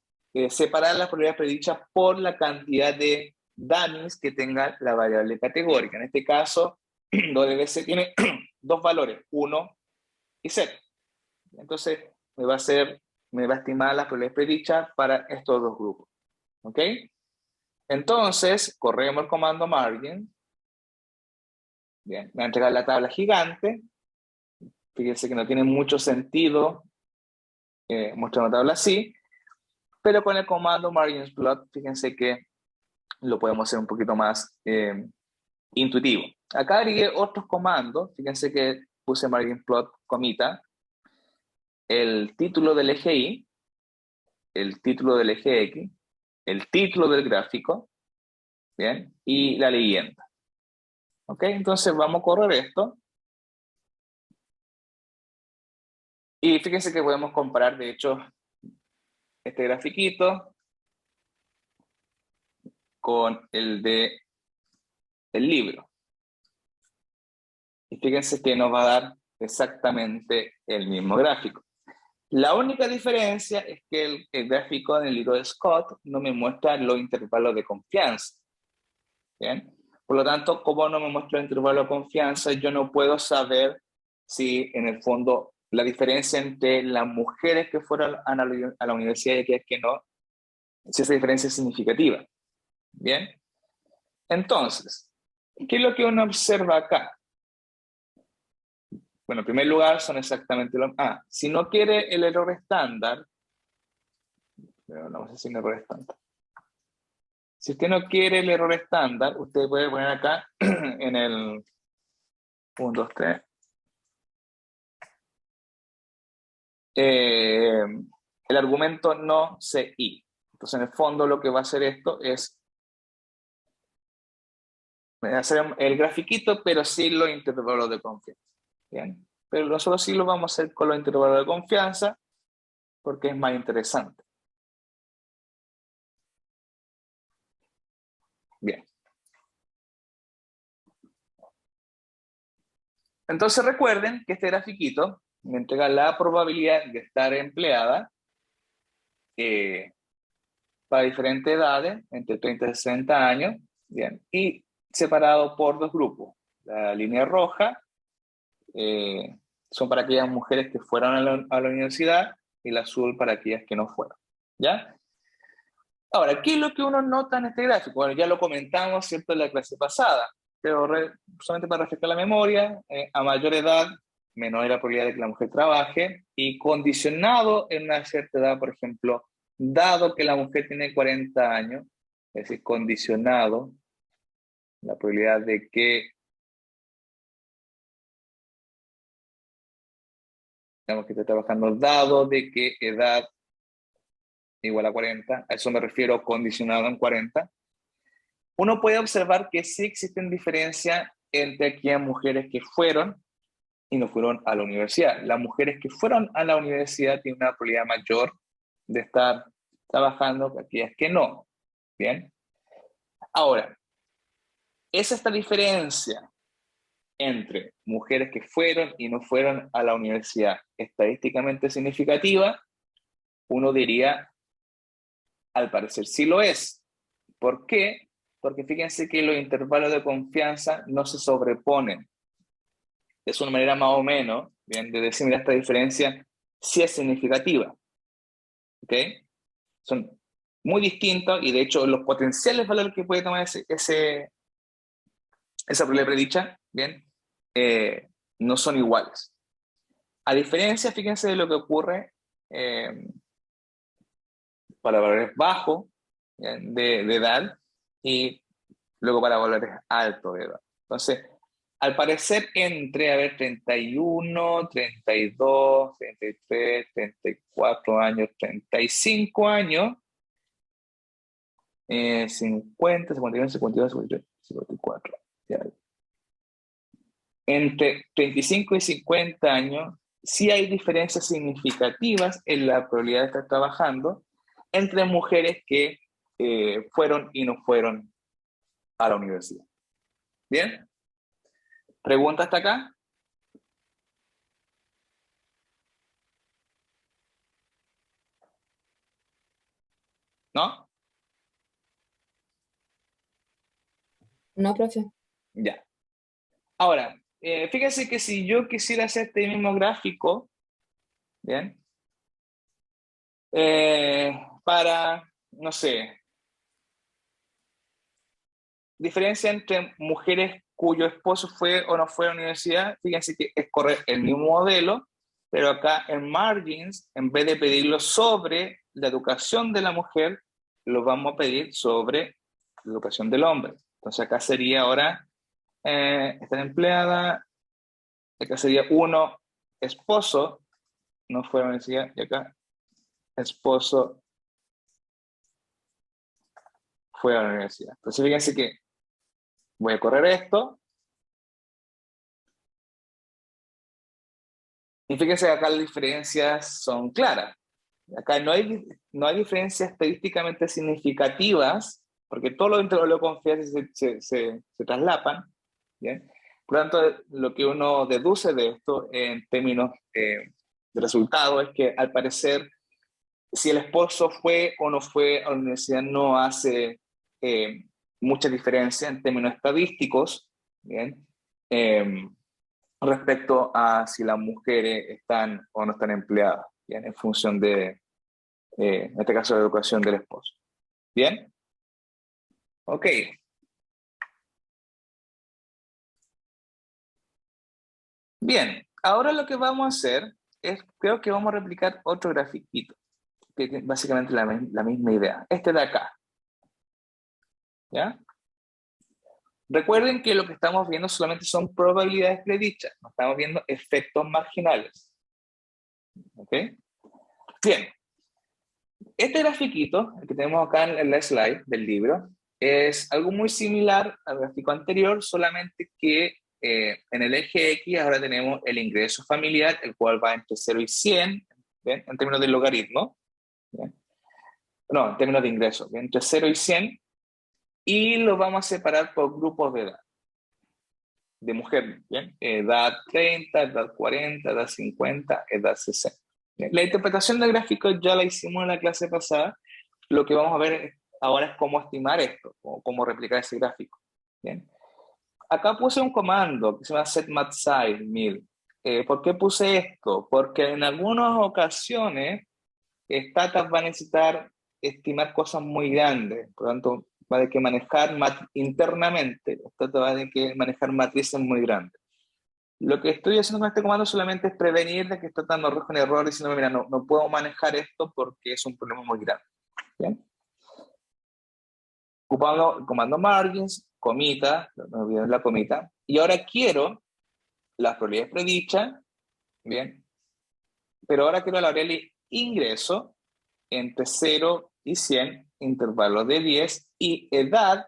separar las probabilidades predichas por la cantidad de dummies que tenga la variable categórica. En este caso, WBC tiene 2 valores, 1 y 0. Entonces, me va a estimar las probabilidades predichas para estos 2 grupos. ¿Ok? Entonces, corremos el comando margin. Bien, me va a entregar la tabla gigante. Fíjense que no tiene mucho sentido mostrar una tabla así, pero con el comando margins plot, fíjense que lo podemos hacer un poquito más intuitivo. Acá agregué otros comandos. Fíjense que puse margin plot comita, el título del eje Y, el título del eje X, el título del gráfico, ¿bien? Y la leyenda. ¿Ok? Entonces vamos a correr esto. Y fíjense que podemos comparar, de hecho, este grafiquito con el de el libro. Y fíjense que nos va a dar exactamente el mismo gráfico. La única diferencia es que el gráfico en el libro de Scott no me muestra los intervalos de confianza. ¿Bien? Por lo tanto, como no me muestra el intervalo de confianza, yo no puedo saber si en el fondo la diferencia entre las mujeres que fueron a la universidad y aquellas que no, si esa diferencia es significativa. ¿Bien? Entonces, ¿qué es lo que uno observa acá? Bueno, en primer lugar son exactamente lo mismo. Si no quiere el error estándar, pero no sé si el error estándar. Si usted no quiere el error estándar, usted puede poner acá en el 1, 2, 3. el argumento no CI. Entonces, en el fondo, lo que va a hacer esto es hacer el grafiquito, pero sin los intervalos de confianza. ¿Bien? Pero nosotros sí lo vamos a hacer con los intervalos de confianza, porque es más interesante. Bien. Entonces recuerden que este grafiquito me entrega la probabilidad de estar empleada para diferentes edades, entre 30 y 60 años, bien, y separado por dos grupos. La línea roja son para aquellas mujeres que fueron a la universidad y la azul para aquellas que no fueron. ¿Ya? Ahora, ¿qué es lo que uno nota en este gráfico? Bueno, ya lo comentamos, ¿cierto?, en la clase pasada, pero solamente para refrescar la memoria, a mayor edad, menor es la probabilidad de que la mujer trabaje, y condicionado en una cierta edad, por ejemplo, dado que la mujer tiene 40 años, es decir, condicionado, la probabilidad de que, digamos que esté trabajando, dado de que edad igual a 40, a eso me refiero condicionado en 40, uno puede observar que sí existen diferencias entre aquellas mujeres que fueron y no fueron a la universidad. Las mujeres que fueron a la universidad tienen una probabilidad mayor de estar trabajando que aquellas que no. Bien. Ahora, ¿es esta diferencia entre mujeres que fueron y no fueron a la universidad estadísticamente significativa? Uno diría, al parecer sí lo es. ¿Por qué? Porque fíjense que los intervalos de confianza no se sobreponen. Es una manera más o menos, bien, de decir, mira, esta diferencia sí es significativa. ¿Ok? Son muy distintos y de hecho los potenciales valores que puede tomar esa probabilidad predicha, bien, no son iguales. A diferencia, fíjense de lo que ocurre para valores bajos de edad y luego para valores altos de edad. Entonces, al parecer entre, a ver, 31, 32, 33, 34 años, 35 años, 50, 51, 52, 53, 54. Ya. Entre 35 y 50 años, sí hay diferencias significativas en la probabilidad de estar trabajando entre mujeres que fueron y no fueron a la universidad. ¿Bien? ¿Pregunta hasta acá? ¿No? No, profe. Ya. Ahora, fíjense que si yo quisiera hacer este mismo gráfico, ¿bien? Para, no sé, diferencia entre mujeres cuyo esposo fue o no fue a la universidad, fíjense que es correr el mismo modelo, pero acá en margins, en vez de pedirlo sobre la educación de la mujer, lo vamos a pedir sobre la educación del hombre. Entonces acá sería ahora estar empleada, acá sería uno, esposo, no fue a la universidad, y acá esposo fue a la universidad. Entonces fíjense que voy a correr esto, y fíjense que acá las diferencias son claras. Acá no hay diferencias estadísticamente significativas, porque todos los intervalos de confianza se traslapan. ¿Bien? Por lo tanto, lo que uno deduce de esto en términos de resultado es que al parecer, si el esposo fue o no fue a la universidad no hace mucha diferencia en términos estadísticos, ¿bien? Respecto a si las mujeres están o no están empleadas, ¿bien? En función de, en este caso, la educación del esposo. ¿Bien? Ok. Bien, ahora lo que vamos a hacer es, creo que vamos a replicar otro grafiquito, que es básicamente la misma idea. Este de acá. ¿Ya? Recuerden que lo que estamos viendo solamente son probabilidades predichas, no estamos viendo efectos marginales. ¿Ok? Bien, este grafiquito, el que tenemos acá en la slide del libro, es algo muy similar al gráfico anterior, solamente que en el eje X ahora tenemos el ingreso familiar, el cual va entre 0 y 100, ¿bien? En términos de logaritmo, ¿bien? No, en términos de ingreso, ¿bien? Entre 0 y 100, y lo vamos a separar por grupos de edad, de mujer, ¿bien? Edad 30, edad 40, edad 50, edad 60. ¿Bien? La interpretación del gráfico ya la hicimos en la clase pasada. Lo que vamos a ver ahora es cómo estimar esto, o cómo replicar ese gráfico. ¿Bien? Acá puse un comando que se llama setMathSize 1000. ¿Por qué puse esto? Porque en algunas ocasiones Stata va a necesitar estimar cosas muy grandes, por lo tanto va a tener que manejar internamente, Stata va a tener que manejar matrices muy grandes. Lo que estoy haciendo con este comando solamente es prevenir de que Stata no arroje un error diciendo, mira, no puedo manejar esto porque es un problema muy grande. ¿Bien? Ocupando el comando margins, comita, no olviden la comita, y ahora quiero las probabilidades predichas, bien, pero ahora quiero la variable ingreso entre 0 y 100, intervalos de 10, y edad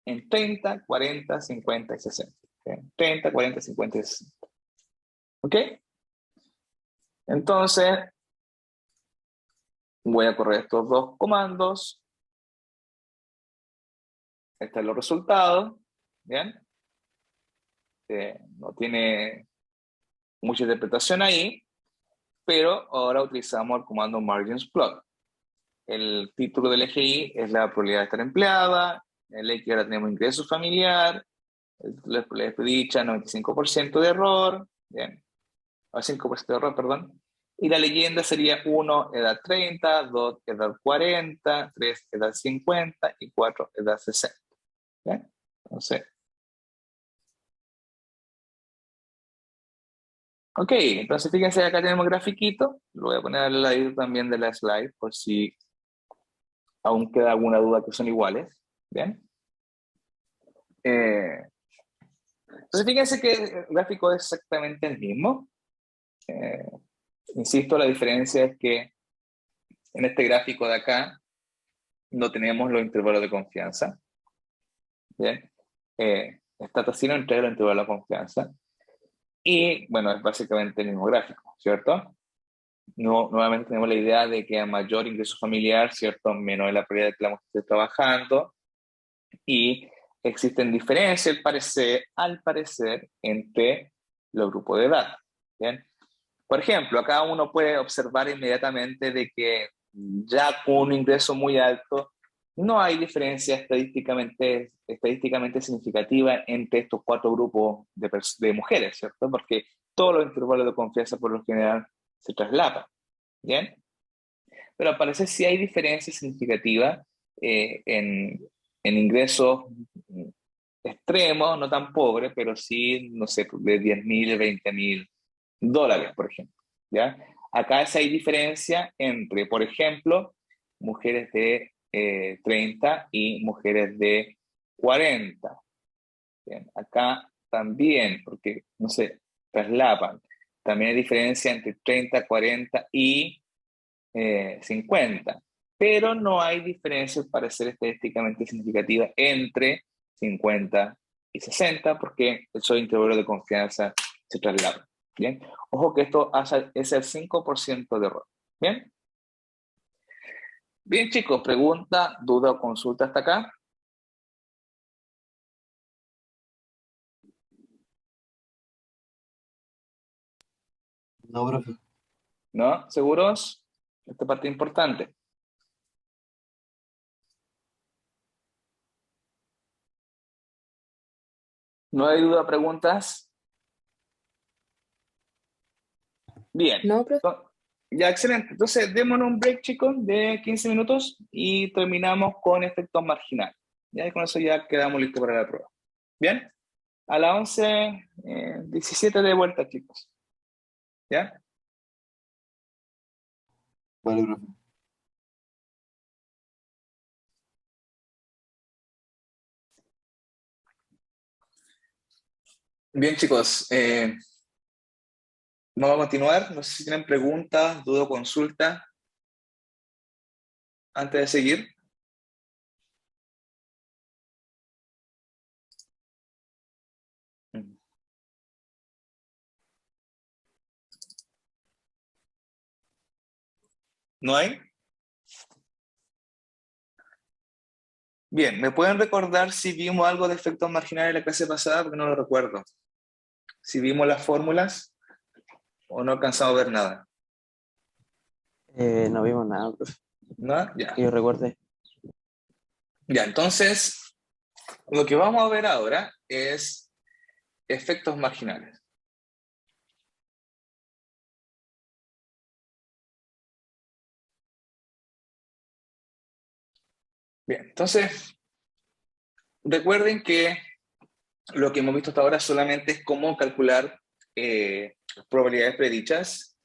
en 30, 40, 50 y 60. ¿Okay? 30, 40, 50 y 60. ¿Ok? Entonces, voy a correr estos dos comandos. Estos son los resultados. ¿Bien? No tiene mucha interpretación ahí, pero ahora utilizamos el comando margins plot. El título del eje Y es la probabilidad de estar empleada, el X ahora tenemos ingreso familiar, la probabilidad predicha 95% de error, bien, o 5% de error, perdón, y la leyenda sería 1, edad 30, 2, edad 40, 3, edad 50 y 4, edad 60. ¿Bien? Entonces, ok, entonces fíjense, acá tenemos grafiquito, lo voy a poner al lado también de la slide por si aún queda alguna duda que son iguales. Bien. Entonces fíjense que el gráfico es exactamente el mismo. Insisto, la diferencia es que en este gráfico de acá no tenemos los intervalos de confianza. Bien. Stata sí no entrega los intervalos de confianza. Y bueno, es básicamente el mismo gráfico, ¿cierto? No, nuevamente tenemos la idea de que a mayor ingreso familiar, ¿cierto? Menor es la probabilidad de que la mujer esté trabajando. Y existen diferencias, al parecer, entre los grupos de edad. ¿Bien? Por ejemplo, acá uno puede observar inmediatamente de que ya con un ingreso muy alto no hay diferencia estadísticamente significativa entre estos cuatro grupos de mujeres, ¿cierto? Porque todos los intervalos de confianza por lo general se traslapan. ¿Bien? Pero al parecer sí hay diferencias significativas en ingresos extremos, no tan pobres, pero sí, no sé, de 10.000, 20.000 dólares, por ejemplo. ¿Ya? Acá sí hay diferencia entre, por ejemplo, mujeres de 30 y mujeres de 40. Bien, acá también, porque, no sé, traslapan. También hay diferencia entre 30, 40 y 50, pero no hay diferencias para ser estadísticamente significativa entre 50 y 60 porque esos intervalos de confianza se trasladan. ¿Bien? Ojo que esto es el 5% de error. ¿Bien? Bien, chicos, pregunta, duda o consulta hasta acá. No, profe. ¿No? ¿Seguros? Esta parte es importante. ¿No hay duda, preguntas? Bien. No, profe. Ya, excelente. Entonces, démonos un break, chicos, de 15 minutos y terminamos con efectos marginales. Ya, y con eso ya quedamos listos para la prueba. ¿Bien? A las 11:17 de vuelta, chicos. ¿Ya? Vale, profe. Bien, chicos. Vamos a continuar. No sé si tienen preguntas, dudas o consultas antes de seguir. ¿No hay? Bien, ¿me pueden recordar si vimos algo de efectos marginales en la clase pasada? Porque no lo recuerdo. Si vimos las fórmulas o no alcanzamos a ver nada. No vimos nada, profe, ¿No? Ya. que yo recuerde. Ya, entonces, lo que vamos a ver ahora es efectos marginales. Bien, entonces, recuerden que lo que hemos visto hasta ahora solamente es cómo calcular probabilidades predichas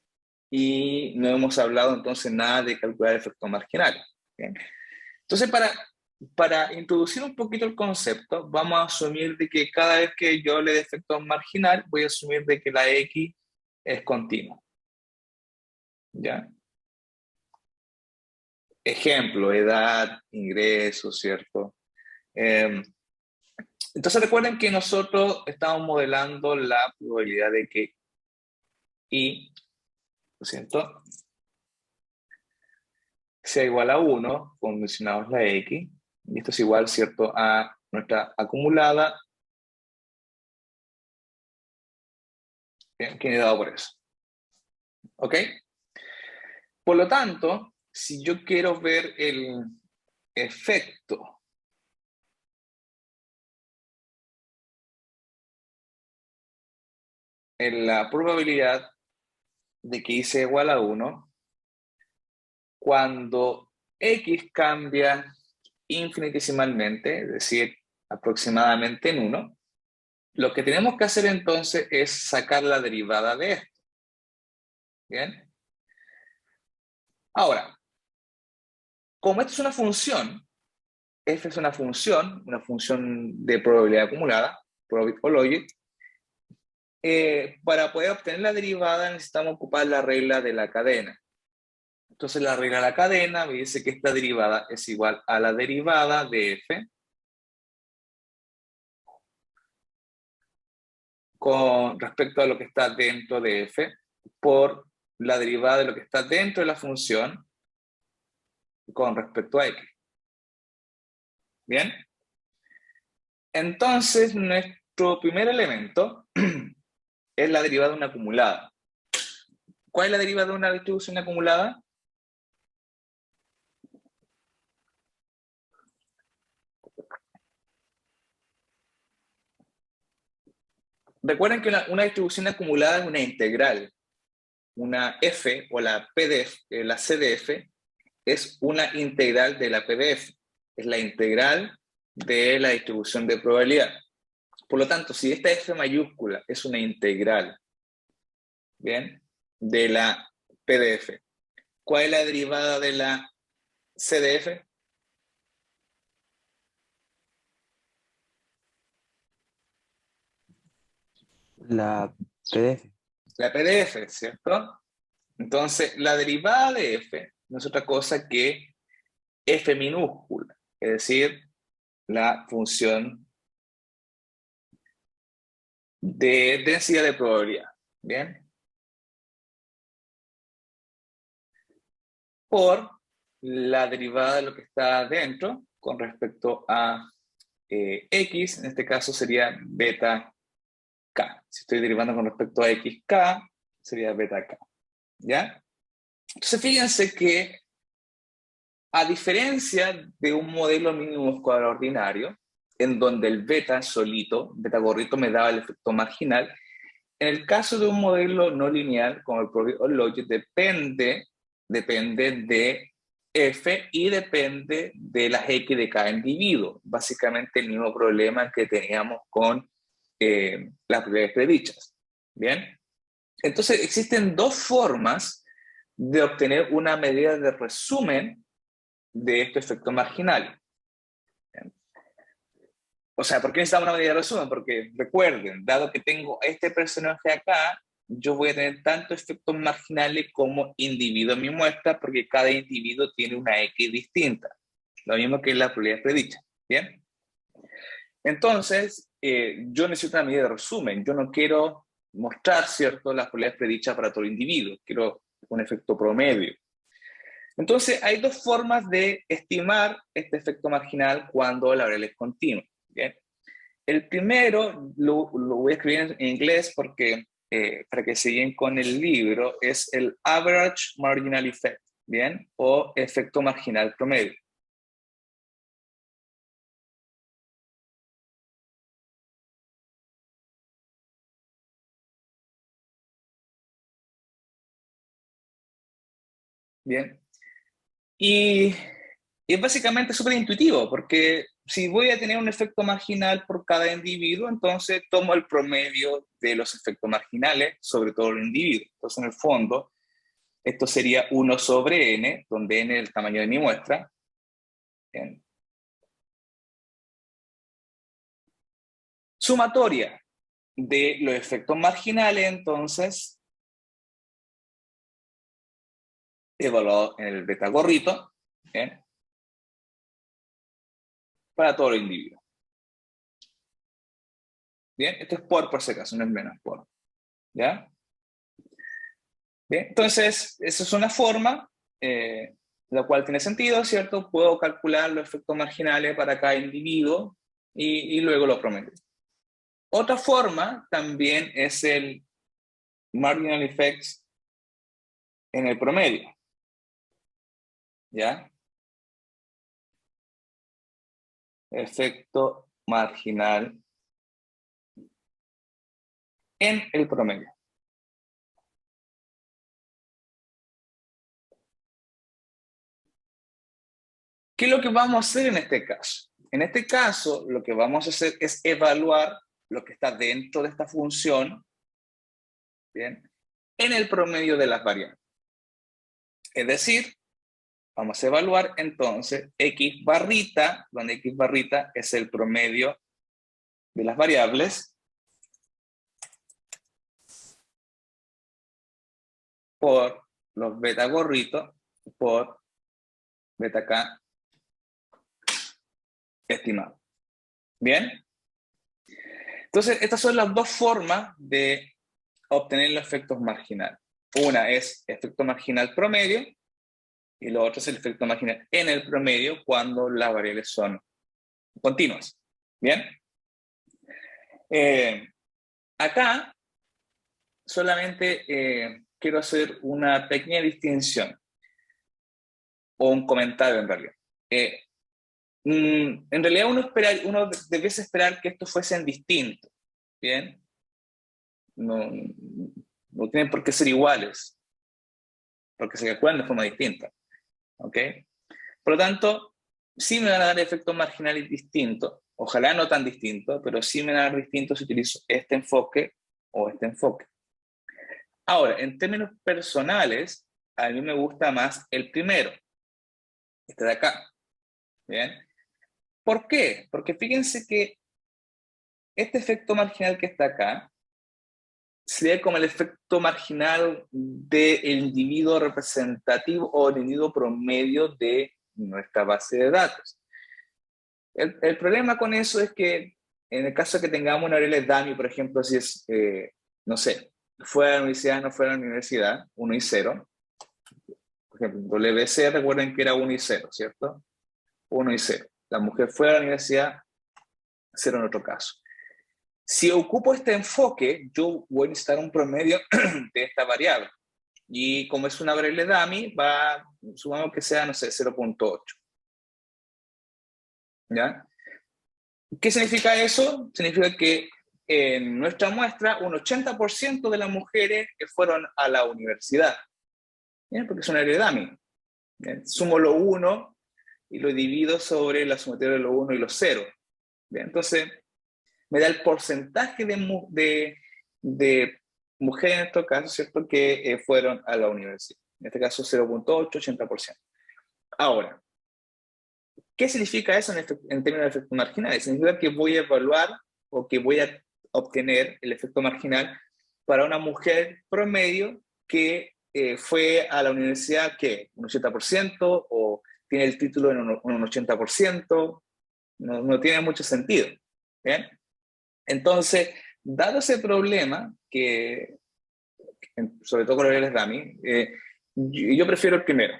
y no hemos hablado entonces nada de calcular efectos marginales. Bien. Entonces, para introducir un poquito el concepto, vamos a asumir de que cada vez que yo le dé efecto marginal, voy a asumir de que la X es continua. ¿Ya? Ejemplo, edad, ingreso, ¿cierto? Entonces recuerden que nosotros estamos modelando la probabilidad de que Y, lo siento, sea igual a 1, condicionados la X, y esto es igual, ¿cierto?, a nuestra acumulada, que he dado por eso. ¿Ok? Por lo tanto, si yo quiero ver el efecto en la probabilidad de que Y sea igual a 1, cuando X cambia infinitesimalmente, es decir, aproximadamente en 1, lo que tenemos que hacer entonces es sacar la derivada de esto. ¿Bien? Ahora, como esto es una función, f es una función de probabilidad acumulada, probability o logic, para poder obtener la derivada necesitamos ocupar la regla de la cadena. Entonces la regla de la cadena me dice que esta derivada es igual a la derivada de f con respecto a lo que está dentro de f por la derivada de lo que está dentro de la función con respecto a x. ¿Bien? Entonces nuestro primer elemento es la derivada de una acumulada. ¿Cuál es la derivada de una distribución acumulada? Recuerden que una distribución acumulada es una integral. Una f o la PDF, la CDF, es una integral de la PDF. Es la integral de la distribución de probabilidad. Por lo tanto, si esta f mayúscula es una integral, ¿bien?, de la PDF, ¿cuál es la derivada de la CDF? La PDF. La PDF, ¿cierto? Entonces, la derivada de f no es otra cosa que f minúscula, es decir, la función de densidad de probabilidad, ¿bien? Por la derivada de lo que está dentro con respecto a x, en este caso sería beta k. Si estoy derivando con respecto a xk, sería beta k, ¿ya? Entonces fíjense que a diferencia de un modelo mínimo escuadra ordinario, en donde el beta solito, beta gorrito, me daba el efecto marginal, en el caso de un modelo no lineal, como el probability o logic, depende de f y depende de las x de cada individuo. Básicamente el mismo problema que teníamos con las probabilidades predichas. ¿Bien? Entonces existen dos formas de obtener una medida de resumen de este efecto marginal. O sea, ¿por qué necesitamos una medida de resumen? Porque recuerden, dado que tengo este personaje acá, yo voy a tener tanto efectos marginales como individuo en mi muestra, porque cada individuo tiene una X distinta. Lo mismo que la probabilidad predicha. ¿Bien? Entonces, yo necesito una medida de resumen. Yo no quiero mostrar, ¿cierto?, las probabilidades predichas para todo el individuo. Quiero un efecto promedio. Entonces, hay dos formas de estimar este efecto marginal cuando la variable es continua. ¿Bien? El primero, lo voy a escribir en inglés porque, para que se guíen con el libro, es el Average Marginal Effect, ¿bien? O efecto marginal promedio. Bien. Y es básicamente súper intuitivo, porque si voy a tener un efecto marginal por cada individuo, entonces tomo el promedio de los efectos marginales sobre todo el individuo. Entonces, en el fondo, esto sería 1 sobre n, donde n es el tamaño de mi muestra. Bien. Sumatoria de los efectos marginales, entonces, evaluado en el beta gorrito, ¿bien?, para todos los individuos. Bien, esto es por si acaso, no es menos por. ¿Ya? Bien, entonces, esa es una forma, la cual tiene sentido, ¿cierto? Puedo calcular los efectos marginales para cada individuo y luego lo promedio. Otra forma también es el marginal effects en el promedio. ¿Ya? Efecto marginal en el promedio. ¿Qué es lo que vamos a hacer en este caso? En este caso, lo que vamos a hacer es evaluar lo que está dentro de esta función, ¿bien?, en el promedio de las variables. Es decir, vamos a evaluar entonces X barrita, donde X barrita es el promedio de las variables, por los beta gorritos, por beta K estimado. ¿Bien? Entonces, estas son las dos formas de obtener los efectos marginales. Una es efecto marginal promedio, y lo otro es el efecto marginal en el promedio cuando las variables son continuas. ¿Bien? Acá solamente quiero hacer una pequeña distinción, o un comentario en realidad. En realidad uno debiese esperar que estos fuesen distintos. ¿Bien? No tienen por qué ser iguales, porque se calculan de forma distinta. ¿Ok? Por lo tanto, sí me van a dar efectos marginales distintos, ojalá no tan distintos, pero sí me van a dar distintos si utilizo este enfoque o este enfoque. Ahora, en términos personales, a mí me gusta más el primero, este de acá. ¿Bien? ¿Por qué? Porque fíjense que este efecto marginal que está acá sería como el efecto marginal del individuo representativo o el individuo promedio de nuestra base de datos. El problema con eso es que en el caso de que tengamos una variable dummy, por ejemplo, si es, no sé, fue a la universidad, no fue a la universidad, 1 y 0. Por ejemplo, WC, recuerden que era 1 y 0, ¿cierto? 1 y 0. La mujer fue a la universidad, 0 en otro caso. Si ocupo este enfoque, yo voy a necesitar un promedio de esta variable. Y como es una variable dummy, supongamos que sea, no sé, 0.8. ¿Ya? ¿Qué significa eso? Significa que en nuestra muestra, un 80% de las mujeres que fueron a la universidad. ¿Bien? Porque es una variable dummy. ¿Bien? Sumo lo 1 y lo divido sobre la sumatoria de los 1 y los 0. ¿Bien? Entonces, me da el porcentaje de mujeres en estos casos, ¿cierto?, que fueron a la universidad. En este caso 0.8, 80%. Ahora, ¿qué significa eso en términos de efectos marginales? Significa que voy a evaluar o que voy a obtener el efecto marginal para una mujer promedio que fue a la universidad, ¿qué? ¿Un 80%? ¿O tiene el título en un 80%? No tiene mucho sentido. ¿Bien? Entonces, dado ese problema, que sobre todo con los DAMI, yo prefiero el primero,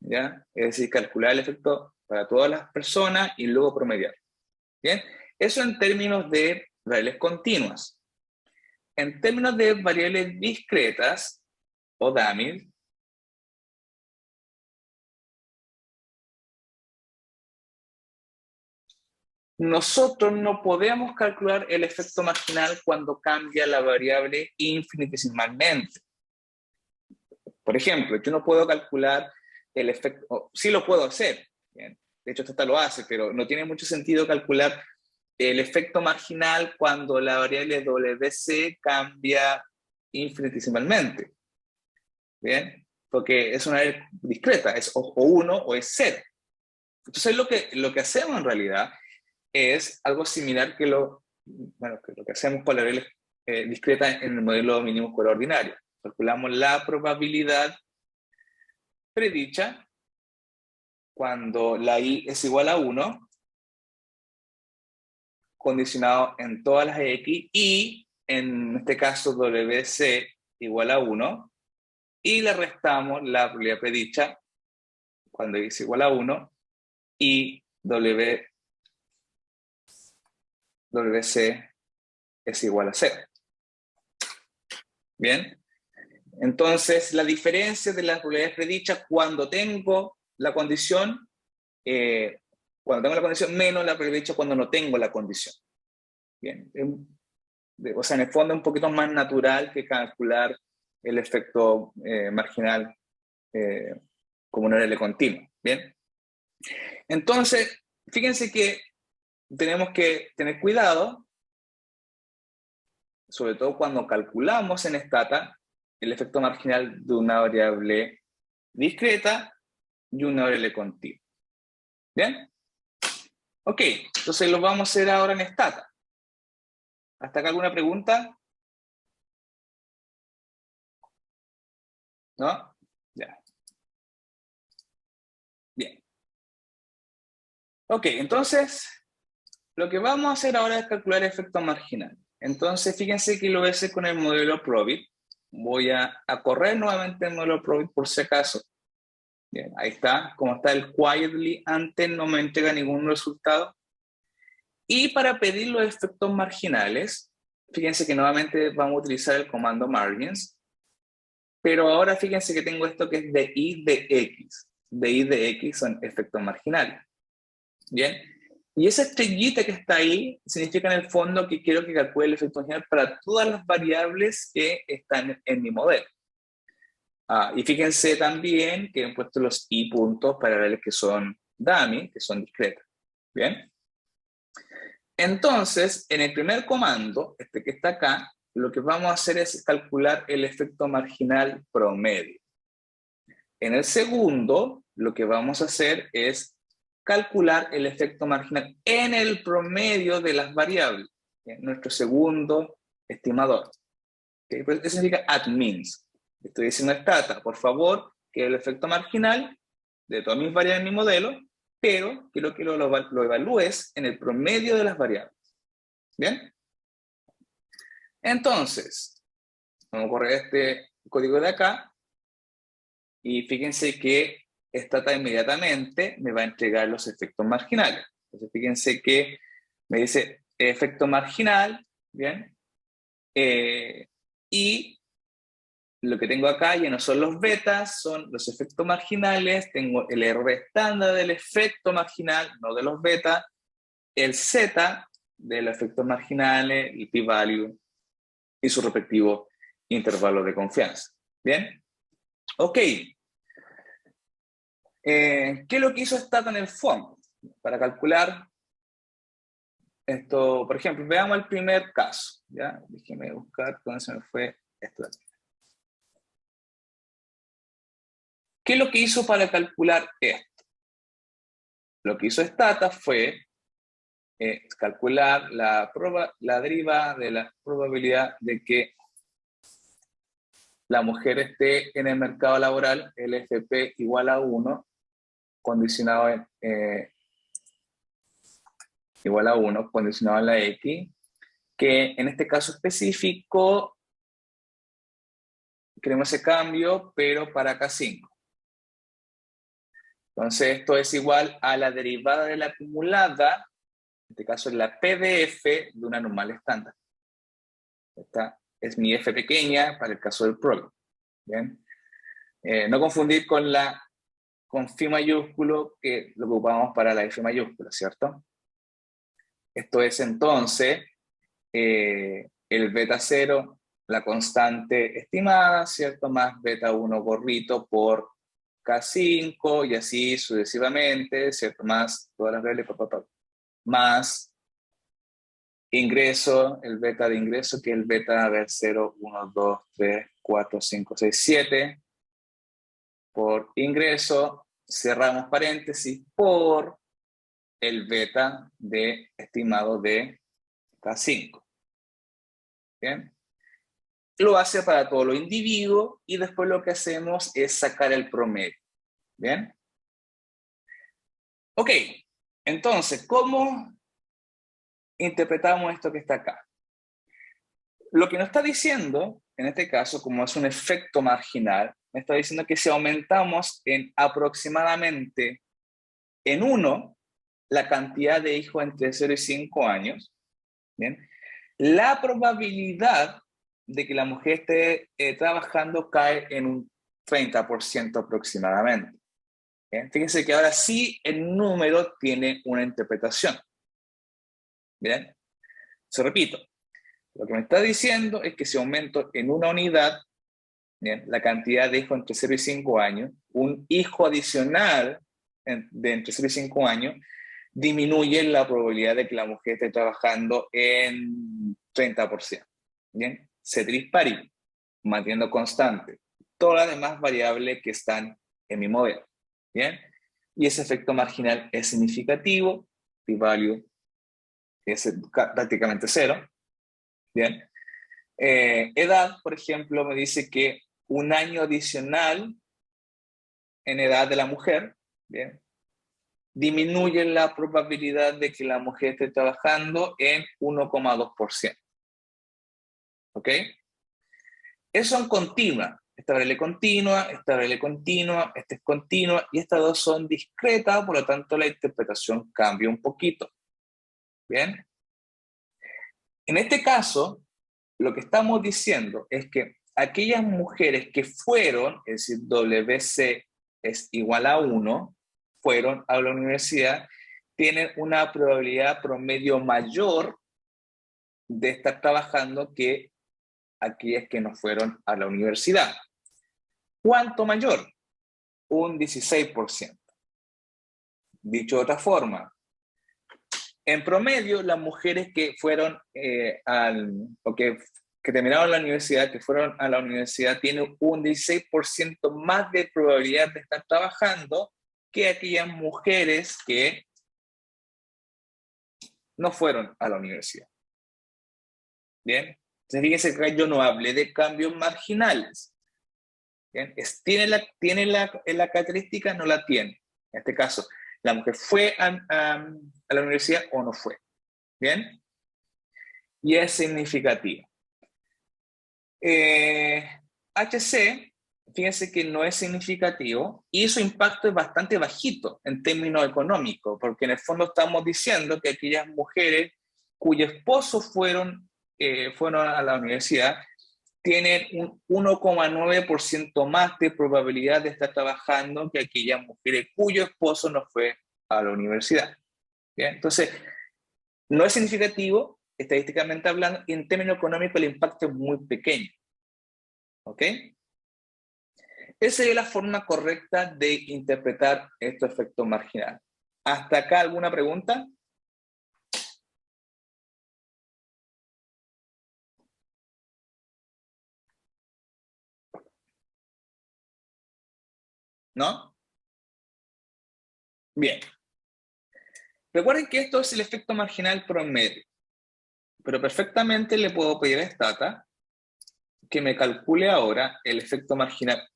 ¿ya? Es decir, calcular el efecto para todas las personas y luego promediar. ¿Bien? Eso en términos de variables continuas. En términos de variables discretas, o dummies, nosotros no podemos calcular el efecto marginal cuando cambia la variable infinitesimalmente. Por ejemplo, yo no puedo calcular el efecto, sí lo puedo hacer, ¿bien? De hecho esta lo hace, pero no tiene mucho sentido calcular el efecto marginal cuando la variable WC cambia infinitesimalmente. ¿Bien? Porque es una variable discreta, es o 1 o es 0. Entonces lo que hacemos en realidad es algo similar que lo que hacemos con la variable discreta en el modelo mínimo escolar ordinario. Calculamos la probabilidad predicha cuando la i es igual a 1, condicionado en todas las x, y en este caso WC igual a 1, y le restamos la probabilidad predicha cuando y es igual a 1, y WC es igual a 0. ¿Bien? Entonces, la diferencia de las probabilidades predichas cuando tengo la condición, menos la predicha cuando no tengo la condición. Bien. O sea, en el fondo es un poquito más natural que calcular el efecto marginal como una variable continua. Bien. Entonces, fíjense que tenemos que tener cuidado, sobre todo cuando calculamos en Stata, el efecto marginal de una variable discreta y una variable continua. ¿Bien? Ok, entonces lo vamos a hacer ahora en Stata. ¿Hasta acá alguna pregunta? ¿No? Ya. Bien. Ok, entonces, lo que vamos a hacer ahora es calcular el efecto marginal. Entonces, fíjense que lo voy a hacer con el modelo Probit. Voy a correr nuevamente el modelo Probit por si acaso. Bien, ahí está. Como está el quietly, antes no me entrega ningún resultado. Y para pedir los efectos marginales, fíjense que nuevamente vamos a utilizar el comando margins. Pero ahora fíjense que tengo esto que es de i de x. De i de x son efectos marginales. Bien. Y esa estrellita que está ahí significa en el fondo que quiero que calcule el efecto marginal para todas las variables que están en mi modelo. Y fíjense también que he puesto los i puntos para variables que son dummy, que son discretas. Bien. Entonces, en el primer comando, este que está acá, lo que vamos a hacer es calcular el efecto marginal promedio. En el segundo, lo que vamos a hacer es calcular el efecto marginal en el promedio de las variables, nuestro segundo estimador. ¿Okay? Pues eso significa at means. Estoy diciendo a Stata, por favor, que el efecto marginal de todas mis variables en mi modelo, pero quiero que lo evalúes en el promedio de las variables. ¿Bien? Entonces, vamos a correr este código de acá, y fíjense que Stata inmediatamente me va a entregar los efectos marginales. Entonces fíjense que me dice efecto marginal, ¿bien? Y lo que tengo acá ya no son los betas, son los efectos marginales. Tengo el error estándar del efecto marginal, no de los betas, el z de los efectos marginales, el p-value y su respectivo intervalo de confianza. ¿Bien? Ok. ¿Qué es lo que hizo Stata en el fondo? Para calcular esto, por ejemplo, veamos el primer caso. ¿Ya? Déjeme buscar dónde se me fue esto de aquí. ¿Qué es lo que hizo para calcular esto? Lo que hizo Stata fue calcular la deriva de la probabilidad de que la mujer esté en el mercado laboral, el FP igual a 1, condicionado igual a 1, condicionado en la X, que en este caso específico queremos ese cambio, pero para K5. Entonces esto es igual a la derivada de la acumulada, en este caso es la PDF de una normal estándar. Esta es mi F pequeña para el caso del programa. ¿Bien? No confundir con phi mayúsculo, que lo ocupamos para la F mayúscula, ¿cierto? Esto es entonces el beta 0, la constante estimada, ¿cierto? Más beta 1 gorrito por K5 y así sucesivamente, ¿cierto? Más todas las variables, más ingreso, el beta de ingreso, que es el beta, a ver, 0, 1, 2, 3, 4, 5, 6, 7, por ingreso, cerramos paréntesis, por el beta de estimado de K5. ¿Bien? Lo hace para todos los individuos y después lo que hacemos es sacar el promedio. ¿Bien? Ok, entonces, ¿cómo interpretamos esto que está acá? Lo que nos está diciendo, en este caso, como es un efecto marginal, me está diciendo que si aumentamos en aproximadamente en 1 la cantidad de hijos entre 0 y 5 años, ¿bien? La probabilidad de que la mujer esté trabajando cae en un 30% aproximadamente. ¿Bien? Fíjense que ahora sí el número tiene una interpretación. ¿Bien? Se repito. Lo que me está diciendo es que si aumento en una unidad, ¿bien?, la cantidad de hijos entre 0 y 5 años, un hijo adicional de entre 0 y 5 años, disminuye la probabilidad de que la mujer esté trabajando en 30%. ¿Bien? Ceteris paribus, manteniendo constante todas las demás variables que están en mi modelo. ¿Bien? Y ese efecto marginal es significativo, p-value es prácticamente 0. ¿Bien? Edad, por ejemplo, me dice que un año adicional en edad de la mujer, ¿bien?, disminuye la probabilidad de que la mujer esté trabajando en 1,2%. ¿Ok? Eso son continuas. Esta variable continua, esta variable continua, esta es continua, y estas dos son discretas, por lo tanto la interpretación cambia un poquito. ¿Bien? En este caso, lo que estamos diciendo es que aquellas mujeres que fueron, es decir, WC es igual a 1, fueron a la universidad, tienen una probabilidad promedio mayor de estar trabajando que aquellas que no fueron a la universidad. ¿Cuánto mayor? Un 16%. Dicho de otra forma, en promedio, las mujeres que fueron que terminaron la universidad, que fueron a la universidad, tienen un 16% más de probabilidad de estar trabajando que aquellas mujeres que no fueron a la universidad. ¿Bien? Entonces, fíjense que yo no hablé de cambios marginales. ¿Bien? ¿Tiene la característica? No la tiene. En este caso, la mujer fue a la universidad o no fue. ¿Bien? Y es significativo. HC, fíjense que no es significativo y su impacto es bastante bajito en términos económicos, porque en el fondo estamos diciendo que aquellas mujeres cuyos esposos fueron a la universidad tienen un 1,9% más de probabilidad de estar trabajando que aquellas mujeres cuyo esposo no fue a la universidad. ¿Bien? Entonces, no es significativo, estadísticamente hablando, y en términos económicos el impacto es muy pequeño. ¿Ok? Esa es la forma correcta de interpretar estos efectos marginales. ¿Hasta acá alguna pregunta? ¿No? Bien. Recuerden que esto es el efecto marginal promedio, pero perfectamente le puedo pedir a Stata que me calcule ahora el efecto marginal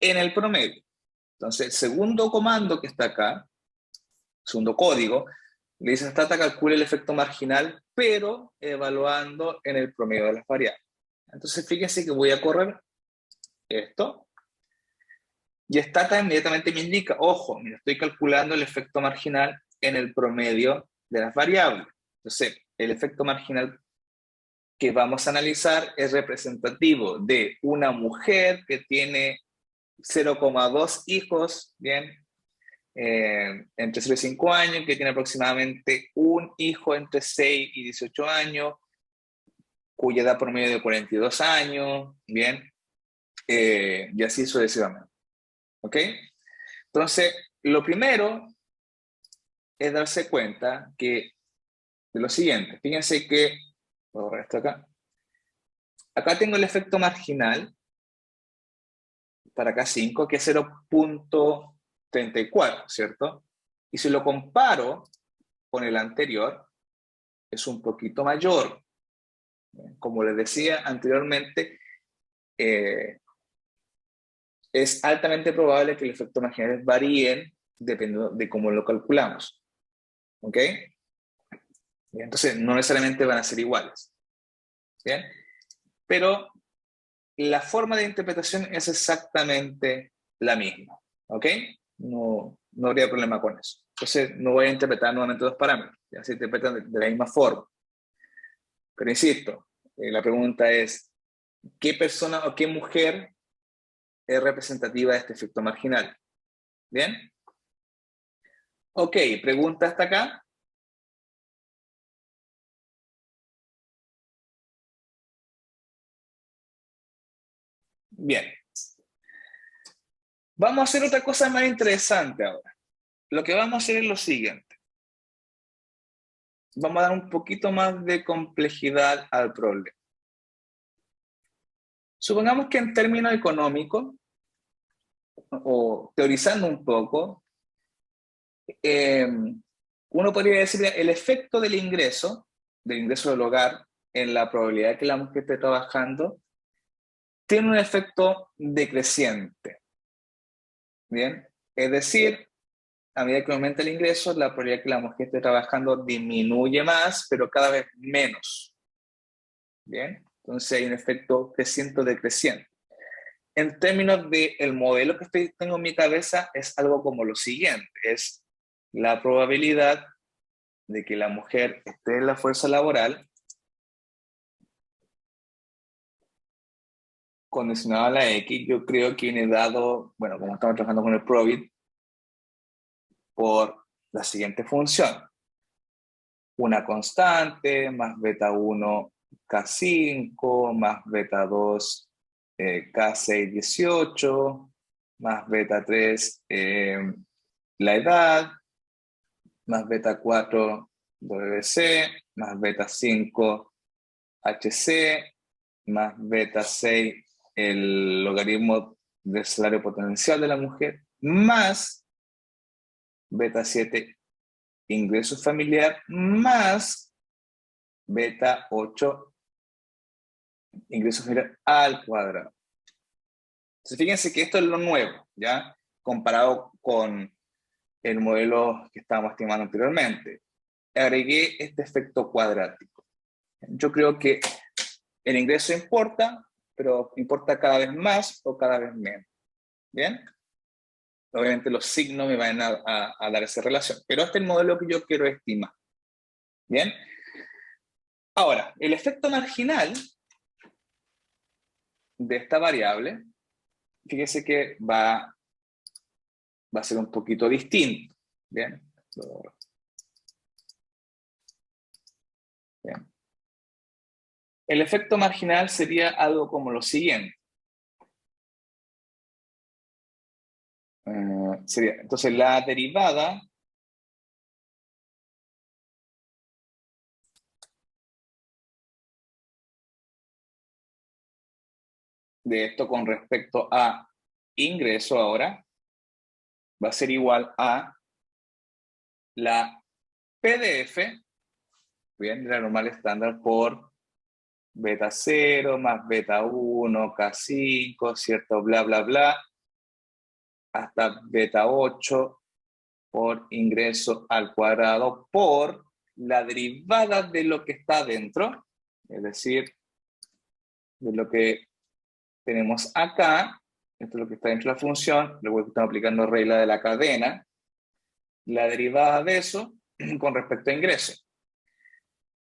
en el promedio. Entonces, el segundo comando que está acá, segundo código, le dice Stata calcule el efecto marginal, pero evaluando en el promedio de las variables. Entonces, fíjense que voy a correr esto, y Stata inmediatamente me indica, ojo, mira, estoy calculando el efecto marginal en el promedio de las variables. Entonces, el efecto marginal que vamos a analizar es representativo de una mujer que tiene 0,2 hijos, ¿bien? Entre 0 y 5 años, que tiene aproximadamente un hijo entre 6 y 18 años, cuya edad promedio de 42 años, ¿bien? Y así sucesivamente. ¿Ok? Entonces, lo primero es darse cuenta que de lo siguiente. Fíjense que, voy a borrar esto acá. Acá tengo el efecto marginal para acá 5, que es 0,34, ¿cierto? Y si lo comparo con el anterior, es un poquito mayor. Como les decía anteriormente, es altamente probable que el efecto marginal varíen dependiendo de cómo lo calculamos. ¿Ok? Bien, entonces, no necesariamente van a ser iguales. ¿Bien? Pero la forma de interpretación es exactamente la misma. ¿Ok? No habría problema con eso. Entonces, no voy a interpretar nuevamente dos parámetros. Ya se interpretan de la misma forma. Pero insisto, la pregunta es, ¿qué persona o qué mujer es representativa de este efecto marginal? ¿Bien? Ok, pregunta hasta acá. Bien. Vamos a hacer otra cosa más interesante ahora. Lo que vamos a hacer es lo siguiente. Vamos a dar un poquito más de complejidad al problema. Supongamos que en términos económicos, o teorizando un poco, uno podría decir el efecto del ingreso del hogar, en la probabilidad de que la mujer esté trabajando, tiene un efecto decreciente. ¿Bien? Es decir, a medida que aumenta el ingreso, la probabilidad de que la mujer esté trabajando disminuye más, pero cada vez menos. ¿Bien? Entonces hay un efecto creciente o decreciente. En términos del modelo que tengo en mi cabeza, es algo como lo siguiente. Es la probabilidad de que la mujer esté en la fuerza laboral condicionado a la X. Yo creo que viene dado, bueno, como estamos trabajando con el Probit, por la siguiente función. Una constante más beta 1 K5 más beta 2 K6 18 más beta 3 la edad más beta 4 WC más beta 5 HC más beta 6 el logaritmo del salario potencial de la mujer más beta 7 ingreso familiar más beta 8 ingreso familiar al cuadrado. Entonces, fíjense que esto es lo nuevo, ¿ya? Comparado con el modelo que estábamos estimando anteriormente. Agregué este efecto cuadrático. Yo creo que el ingreso importa, pero importa cada vez más o cada vez menos. ¿Bien? Obviamente los signos me van a dar esa relación, pero este es el modelo que yo quiero estimar. ¿Bien? Ahora, el efecto marginal de esta variable, fíjese que va a ser un poquito distinto. ¿Bien? Bien. El efecto marginal sería algo como lo siguiente. Sería, entonces, la derivada de esto con respecto a ingreso ahora va a ser igual a la PDF, bien, la normal estándar por beta 0 más beta 1, K5, ¿cierto? Bla, bla, bla, hasta beta 8 por ingreso al cuadrado por la derivada de lo que está adentro, es decir, de lo que tenemos acá, esto es lo que está dentro de la función, luego estamos aplicando regla de la cadena, la derivada de eso con respecto a ingreso.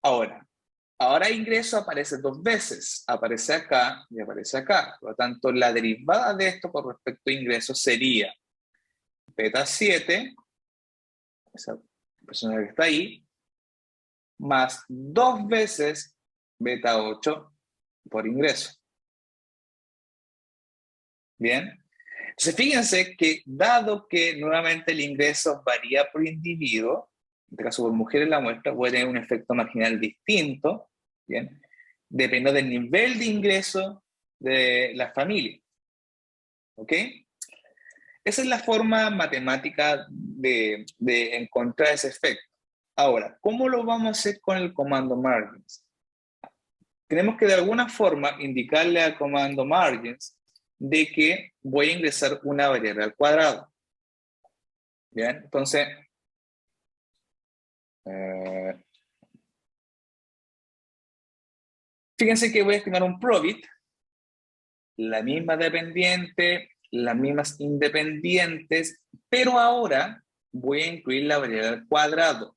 Ahora ingreso aparece dos veces, aparece acá y aparece acá. Por lo tanto, la derivada de esto con respecto a ingreso sería beta 7, esa persona que está ahí, más dos veces beta 8 por ingreso. Bien. Entonces, fíjense que dado que nuevamente el ingreso varía por individuo, en este caso por mujeres la muestra puede tener un efecto marginal distinto, ¿bien? Dependiendo del nivel de ingreso de la familia. ¿Ok? Esa es la forma matemática de encontrar ese efecto. Ahora, ¿cómo lo vamos a hacer con el comando margins? Tenemos que de alguna forma indicarle al comando margins de que voy a ingresar una variable al cuadrado. Bien, entonces, fíjense que voy a estimar un probit, la misma dependiente, las mismas independientes, pero ahora voy a incluir la variable al cuadrado.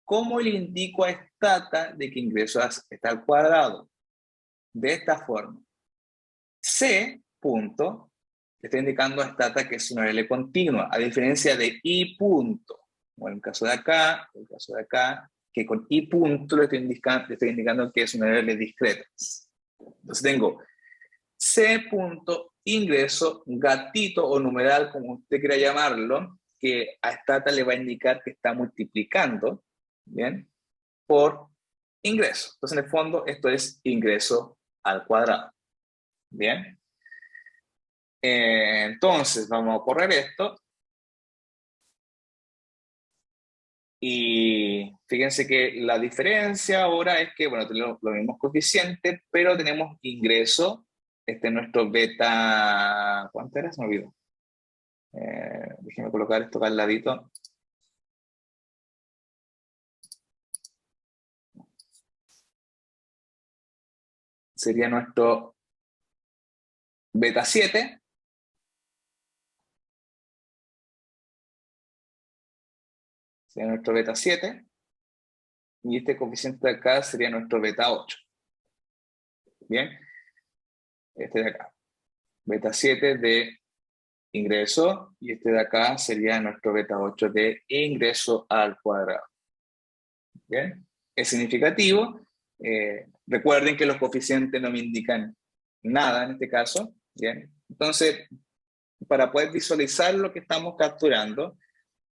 ¿Cómo le indico a Stata de que ingreso está al cuadrado? De esta forma. C punto, le estoy indicando a Stata que es una variable continua, a diferencia de I punto. Bueno, en el caso de acá, que con I punto le estoy indicando que es una variable discreta. Entonces tengo C punto ingreso, gatito o numeral, como usted quiera llamarlo, que a Stata le va a indicar que está multiplicando, ¿bien? Por ingreso. Entonces, en el fondo, esto es ingreso al cuadrado. ¿Bien? Entonces, vamos a correr esto. Y fíjense que la diferencia ahora es que, bueno, tenemos los mismos coeficientes, pero tenemos ingreso. Este es nuestro beta... ¿Cuánto era? Se me olvidó. Déjenme colocar esto acá al ladito. Sería nuestro beta 7. Sería nuestro beta 7. Y este coeficiente de acá sería nuestro beta 8. Bien. Este de acá. Beta 7 de ingreso, y este de acá sería nuestro beta 8 de ingreso al cuadrado. ¿Bien? Es significativo. Recuerden que los coeficientes no me indican nada en este caso. ¿Bien? Entonces, para poder visualizar lo que estamos capturando,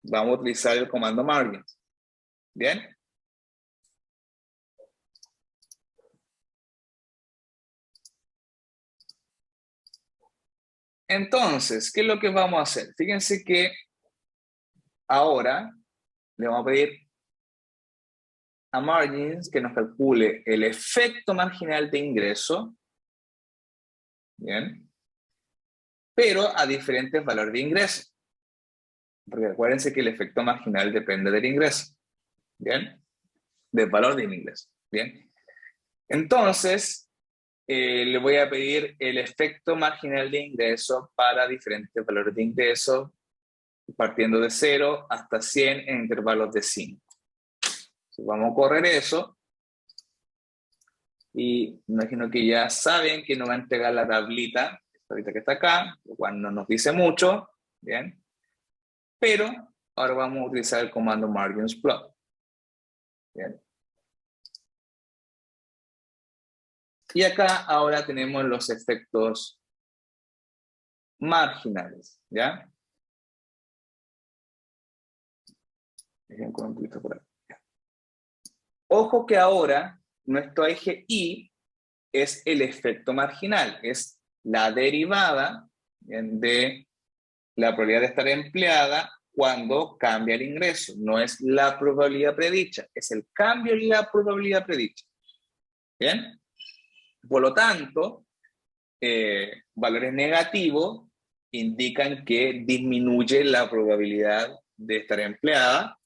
vamos a utilizar el comando margins. ¿Bien? Entonces, ¿qué es lo que vamos a hacer? Fíjense que ahora le vamos a pedir a margins que nos calcule el efecto marginal de ingreso, ¿bien? Pero a diferentes valores de ingreso. Porque acuérdense que el efecto marginal depende del ingreso, ¿bien? Del valor del ingreso, ¿bien? Entonces, le voy a pedir el efecto marginal de ingreso para diferentes valores de ingreso, partiendo de 0 hasta 100 en intervalos de 5. Entonces, vamos a correr eso. Y imagino que ya saben que nos va a entregar la tablita, ahorita que está acá, lo cual no nos dice mucho, ¿bien? Pero ahora vamos a utilizar el comando margins plot. ¿Bien? Y acá ahora tenemos los efectos marginales, ¿ya? Dejen con un poquito por aquí. Ojo que ahora nuestro eje Y es el efecto marginal, es la derivada de la probabilidad de estar empleada cuando cambia el ingreso. No es la probabilidad predicha, es el cambio en la probabilidad predicha. ¿Bien? Por lo tanto, valores negativos indican que disminuye la probabilidad de estar empleada.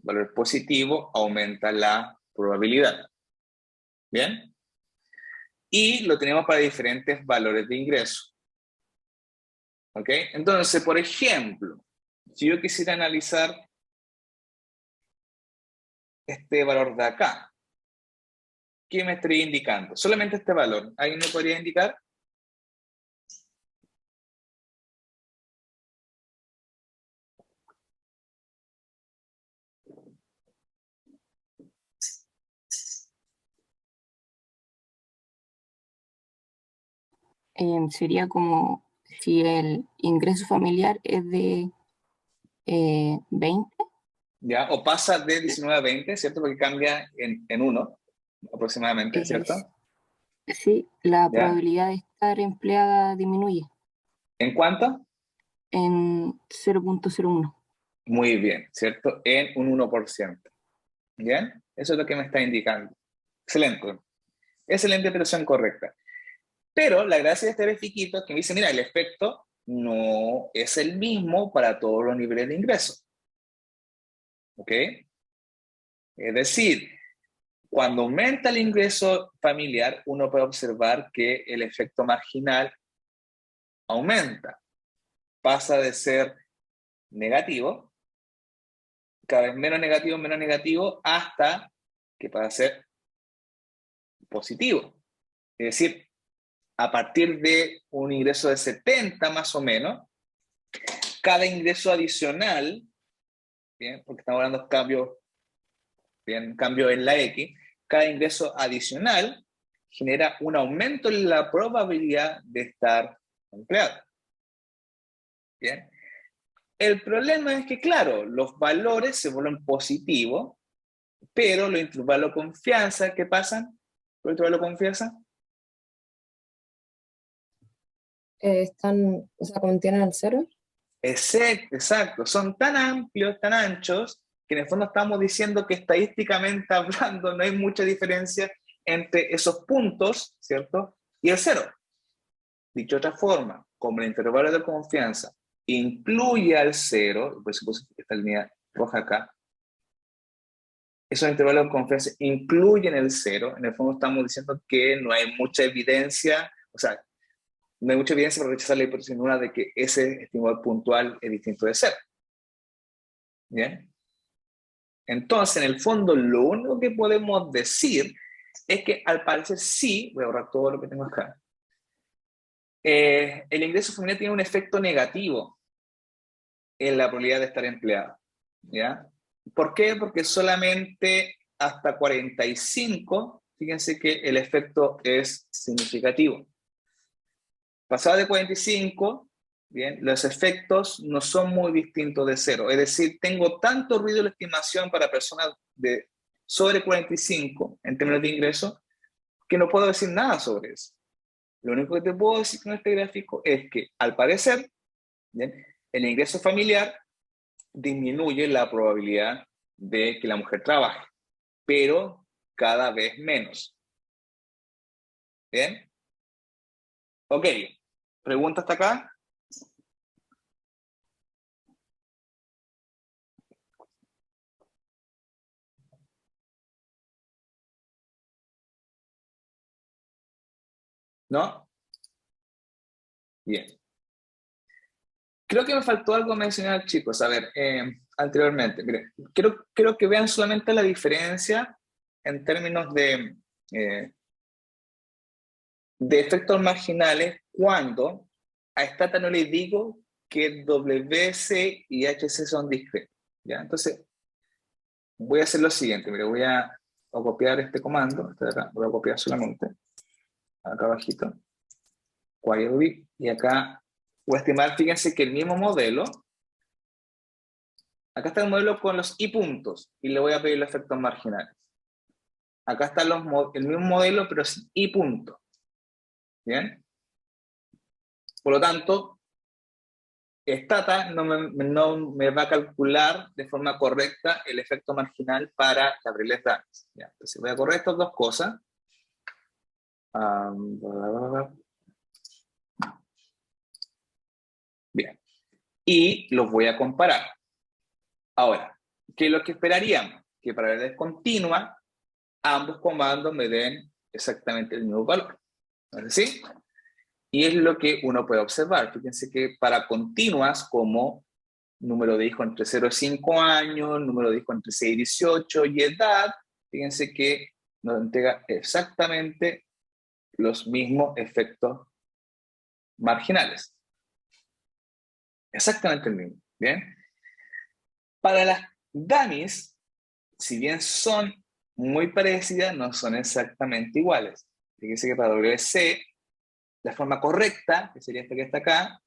Valor positivo aumenta la probabilidad. ¿Bien? Y lo tenemos para diferentes valores de ingreso. ¿Ok? Entonces, por ejemplo, si yo quisiera analizar este valor de acá, ¿qué me estaría indicando? Solamente este valor. ¿Alguien me podría indicar? Sería como si el ingreso familiar es de 20. ¿Ya? O pasa de 19 a 20, ¿cierto? Porque cambia en 1 aproximadamente, ¿cierto? Sí, la ¿Ya? probabilidad de estar empleada disminuye ¿En cuánto? en 0,01. Muy bien, ¿cierto? En un 1%. ¿Bien? Eso es lo que me está indicando. Excelente. Excelente interpretación correcta. Pero la gracia de este grafiquito es que me dice, mira, el efecto no es el mismo para todos los niveles de ingreso. ¿Ok? Es decir, cuando aumenta el ingreso familiar, uno puede observar que el efecto marginal aumenta. Pasa de ser negativo, cada vez menos negativo, hasta que pasa a ser positivo. Es decir, a partir de un ingreso de 70 más o menos, cada ingreso adicional, ¿bien? Porque estamos hablando de cambios, bien, cambio en la X, cada ingreso adicional genera un aumento en la probabilidad de estar empleado. ¿Bien? El problema es que, claro, los valores se vuelven positivos, pero los intervalos de confianza, ¿qué pasan? Los intervalos de confianza O sea, contienen el cero. exacto, son tan amplios, tan anchos, que en el fondo estamos diciendo que estadísticamente hablando no hay mucha diferencia entre esos puntos, ¿cierto? Y el cero. Dicho de otra forma, como el intervalo de confianza incluye al cero, por supuesto que esta línea roja acá, esos intervalos de confianza incluyen el cero, en el fondo estamos diciendo que no hay mucha evidencia, o sea, no hay mucha evidencia para rechazar la hipótesis nula de que ese estimador puntual es distinto de cero. ¿Bien? Entonces, en el fondo, lo único que podemos decir es que al parecer sí, voy a borrar todo lo que tengo acá, el ingreso familiar tiene un efecto negativo en la probabilidad de estar empleado. ¿Ya? ¿Por qué? Porque solamente hasta 45, fíjense que el efecto es significativo. Pasado de 45, bien, los efectos no son muy distintos de cero. Es decir, tengo tanto ruido de la estimación para personas de sobre 45 en términos de ingreso que no puedo decir nada sobre eso. Lo único que te puedo decir con este gráfico es que, al parecer, ¿bien?, el ingreso familiar disminuye la probabilidad de que la mujer trabaje, pero cada vez menos. ¿Bien? Ok. ¿Pregunta hasta acá? ¿No? Bien. Creo que me faltó algo mencionar, chicos. A ver, anteriormente. Miren, quiero que vean solamente la diferencia en términos de efectos marginales cuando a Stata no le digo que WC y HC son discretos. ¿Ya? Entonces, voy a hacer lo siguiente. Mire, voy a copiar este comando. Este de acá, voy a copiar solamente. Acá abajito. Y acá voy a estimar, fíjense que el mismo modelo, acá está el modelo con los i puntos y le voy a pedir los efectos marginales. Acá está el mismo modelo pero sin i puntos. ¿Bien? Por lo tanto, Stata no me va a calcular de forma correcta el efecto marginal para Gabriel Danes. Entonces voy a correr estas dos cosas. Bien. Y los voy a comparar. Ahora, ¿qué es lo que esperaríamos? Que para la discontinua, ambos comandos me den exactamente el mismo valor. ¿No es así? Y es lo que uno puede observar. Fíjense que para continuas como número de hijos entre 0 y 5 años, número de hijos entre 6 y 18 y edad, fíjense que nos entrega exactamente los mismos efectos marginales. Exactamente el mismo. ¿Bien? Para las dummies, si bien son muy parecidas, no son exactamente iguales. Fíjense que para WC, la forma correcta, que sería esta que está acá,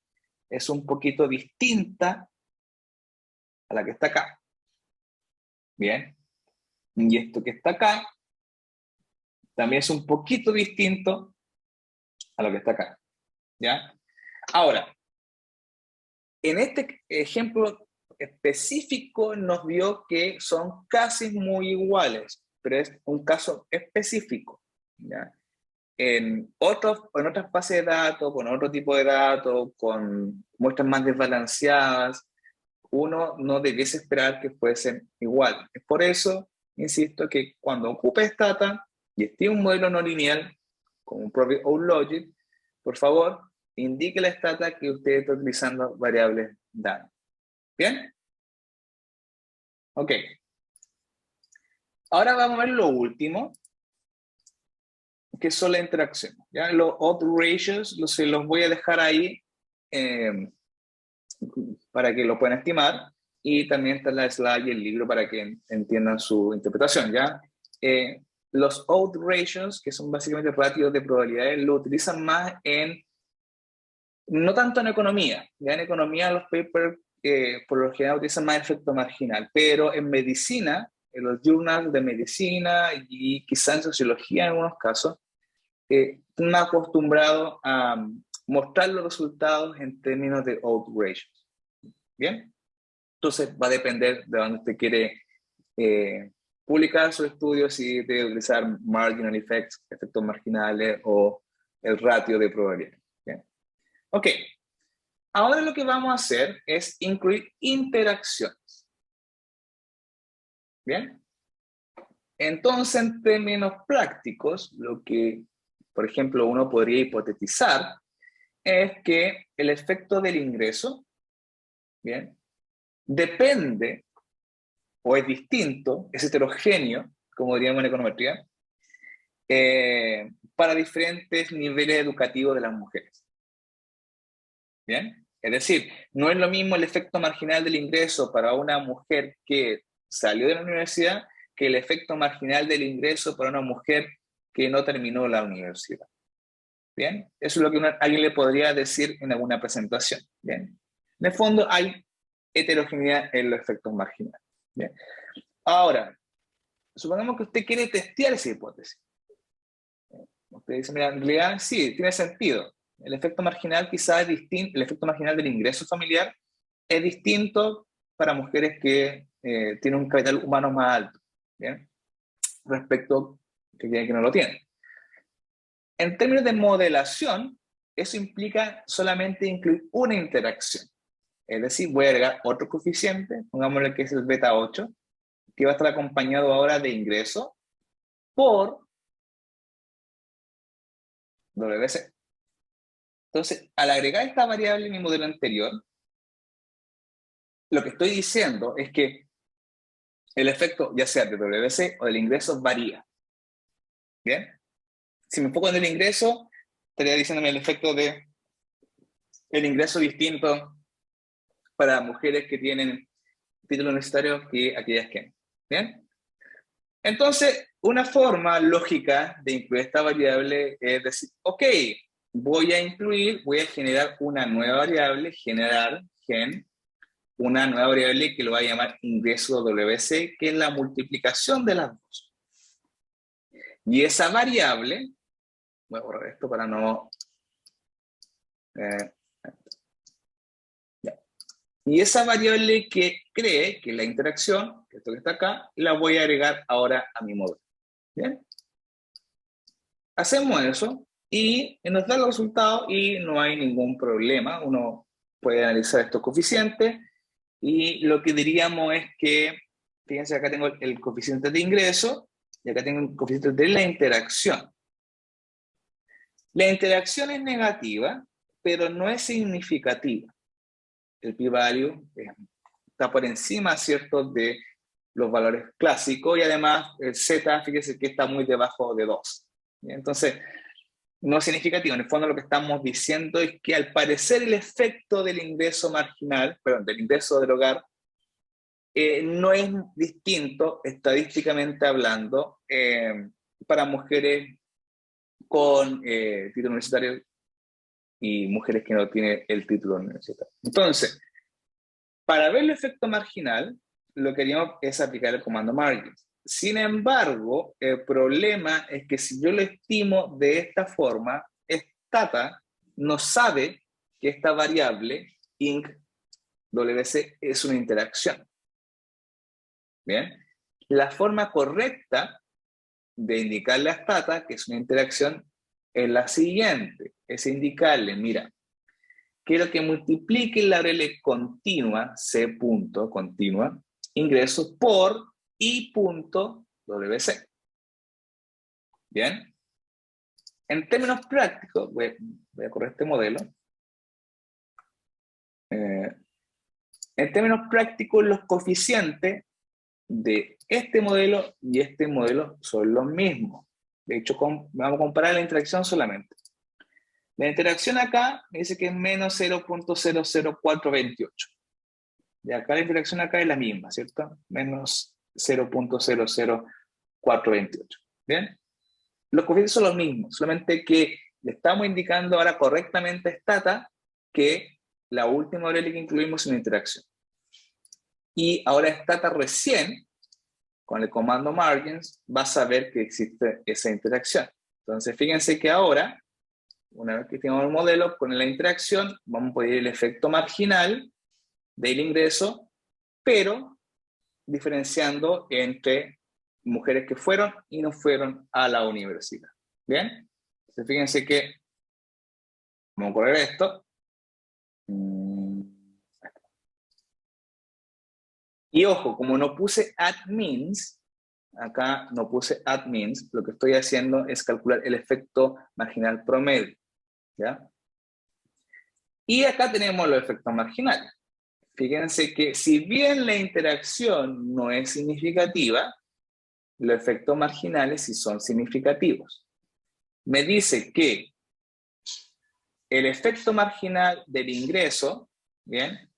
es un poquito distinta a la que está acá. Bien. Y esto que está acá, también es un poquito distinto a lo que está acá. ¿Ya? Ahora, en este ejemplo específico nos dio que son casi muy iguales, pero es un caso específico. ¿Ya? En otras bases de datos, con otro tipo de datos, con muestras más desbalanceadas, uno no debiese esperar que fuesen iguales. Es por eso, insisto, que cuando ocupe Stata y esté un modelo no lineal, como un propio OutLogic, por favor, indique la Stata que usted está utilizando variables DAN. ¿Bien? Ok. Ahora vamos a ver lo último, que son las interacciones. ¿Ya? Los odd ratios los voy a dejar ahí para que lo puedan estimar, y también está la slide y el libro para que entiendan su interpretación. ¿Ya? Los odd ratios, que son básicamente ratios de probabilidades, lo utilizan más no tanto en economía. Ya en economía los papers por lo general utilizan más efecto marginal, pero en medicina, en los journals de medicina y quizá en sociología en algunos casos, están acostumbrados a mostrar los resultados en términos de odd ratios. ¿Bien? Entonces va a depender de dónde usted quiere publicar su estudio, si debe utilizar marginal effects, efectos marginales, o el ratio de probabilidad. ¿Bien? Ok. Ahora lo que vamos a hacer es incluir interacciones. ¿Bien? Entonces, en términos prácticos, lo que, por ejemplo, uno podría hipotetizar es que el efecto del ingreso, ¿bien?, depende o es distinto, es heterogéneo, como diríamos en econometría, para diferentes niveles educativos de las mujeres. ¿Bien? Es decir, no es lo mismo el efecto marginal del ingreso para una mujer que salió de la universidad que el efecto marginal del ingreso para una mujer que no terminó la universidad. ¿Bien? Eso es lo que alguien le podría decir en alguna presentación. ¿Bien? En el fondo hay heterogeneidad en los efectos marginales. ¿Bien? Ahora, supongamos que usted quiere testear esa hipótesis. Usted dice, mira, en realidad sí, tiene sentido. El efecto marginal quizá es distinto, el efecto marginal del ingreso familiar es distinto para mujeres que tienen un capital humano más alto, ¿bien?, respecto a que no lo tienen. En términos de modelación, eso implica solamente incluir una interacción. Es decir, voy a agregar otro coeficiente, pongámosle que es el beta 8, que va a estar acompañado ahora de ingreso por WC. Entonces, al agregar esta variable en mi modelo anterior, lo que estoy diciendo es que el efecto, ya sea de WC o del ingreso, varía. ¿Bien? Si me enfoco en el ingreso, estaría diciéndome el efecto de el ingreso distinto para mujeres que tienen título universitario que aquellas que no. ¿Bien? Entonces, una forma lógica de incluir esta variable es decir, ok, voy a generar una nueva variable, una nueva variable que lo voy a llamar ingreso WC, que es la multiplicación de las dos. Y esa variable, voy a borrar esto para no... y esa variable que cree que la interacción, que esto que está acá, la voy a agregar ahora a mi modelo. ¿Bien? hacemos eso y nos da los resultados y no hay ningún problema. Uno puede analizar estos coeficientes y lo que diríamos es que, fíjense, acá tengo el coeficiente de ingreso y acá tengo el coeficiente de la interacción. La interacción es negativa, pero no es significativa. El p-value está por encima, ¿cierto?, de los valores clásicos, y además el z, fíjense que está muy debajo de 2. Entonces, no es significativo. En el fondo lo que estamos diciendo es que al parecer el efecto del ingreso marginal, perdón, del ingreso del hogar, no es distinto, estadísticamente hablando, para mujeres con título universitario y mujeres que no tienen el título universitario. Entonces, para ver el efecto marginal, lo que haríamos es aplicar el comando margins. Sin embargo, el problema es que si yo lo estimo de esta forma, Stata no sabe que esta variable inc WC es una interacción. Bien, la forma correcta de indicarle a Stata que es una interacción es la siguiente, es indicarle, mira, quiero que multiplique la variable continua, C punto continua, ingresos por I punto WC. Bien. En términos prácticos, voy a correr este modelo. En términos prácticos, los coeficientes de este modelo y este modelo son los mismos. De hecho, vamos a comparar la interacción solamente. La interacción acá me dice que es menos 0.00428. Y acá la interacción acá es la misma, ¿cierto? Menos 0.00428. ¿Bien? Los coeficientes son los mismos, solamente que le estamos indicando ahora correctamente a Stata que la última variable que incluimos es una interacción. Y ahora Stata recién, con el comando margins, va a saber que existe esa interacción. Entonces, fíjense que ahora, una vez que tenemos el modelo, con la interacción, vamos a poder ir el efecto marginal del ingreso, pero diferenciando entre mujeres que fueron y no fueron a la universidad. ¿Bien? Entonces, fíjense que, vamos a correr esto. Y ojo, como no puse admins, acá no puse admins, lo que estoy haciendo es calcular el efecto marginal promedio. ¿Ya? Y acá tenemos los efectos marginales. Fíjense que si bien la interacción no es significativa, los efectos marginales sí son significativos. Me dice que el efecto marginal del ingreso, ¿bien?,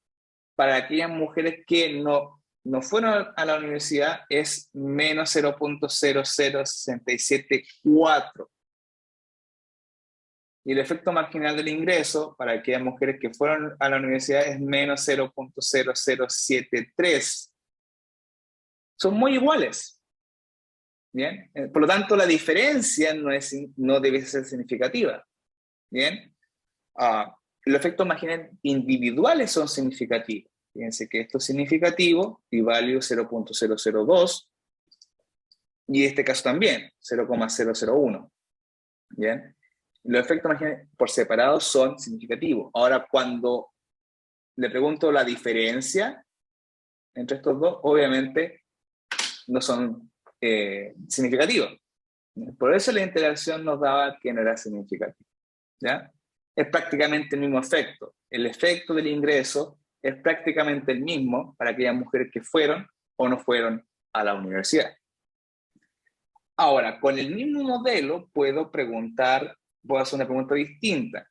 para aquellas mujeres que no fueron a la universidad es menos 0.00674. Y el efecto marginal del ingreso para aquellas mujeres que fueron a la universidad es menos 0.0073. Son muy iguales. ¿Bien? Por lo tanto, la diferencia no debe ser significativa. ¿Bien? Los efectos marginales individuales son significativos. Fíjense que esto es significativo, p-value 0.002, y este caso también, 0.001. ¿Bien? Los efectos marginales por separado son significativos. Ahora, cuando le pregunto la diferencia entre estos dos, obviamente no son significativos. Por eso la interacción nos daba que no era significativa. ¿Ya? Es prácticamente el mismo efecto. El efecto del ingreso es prácticamente el mismo para aquellas mujeres que fueron o no fueron a la universidad. Ahora, con el mismo modelo puedo hacer una pregunta distinta.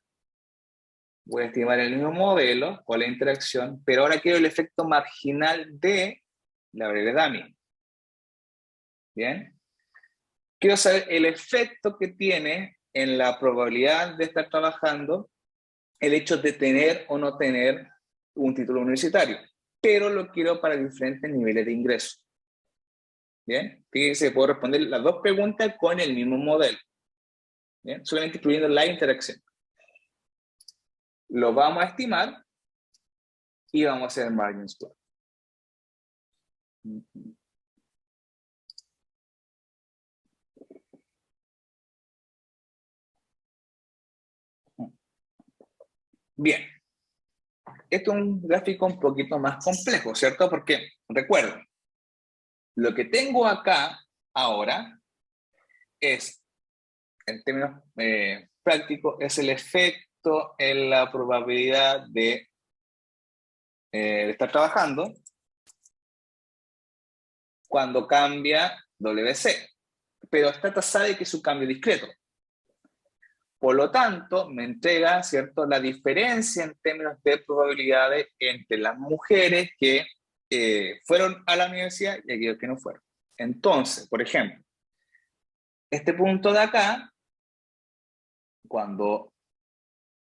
Voy a estimar el mismo modelo con la interacción, pero ahora quiero el efecto marginal de la variable dummy. ¿Bien? Quiero saber el efecto que tiene en la probabilidad de estar trabajando el hecho de tener o no tener un título universitario, pero lo quiero para diferentes niveles de ingreso. Bien, fíjense, puedo responder las dos preguntas con el mismo modelo. Bien, solamente incluyendo la interacción. Lo vamos a estimar y vamos a hacer el margin score. Bien. Esto es un gráfico un poquito más complejo, ¿cierto? Porque, recuerden, lo que tengo acá ahora es, en términos prácticos, es el efecto en la probabilidad de estar trabajando cuando cambia WC. Pero esta sabe que es un cambio discreto. Por lo tanto, me entrega, ¿cierto?, la diferencia en términos de probabilidades entre las mujeres que fueron a la universidad y aquellos que no fueron. Entonces, por ejemplo, este punto de acá, cuando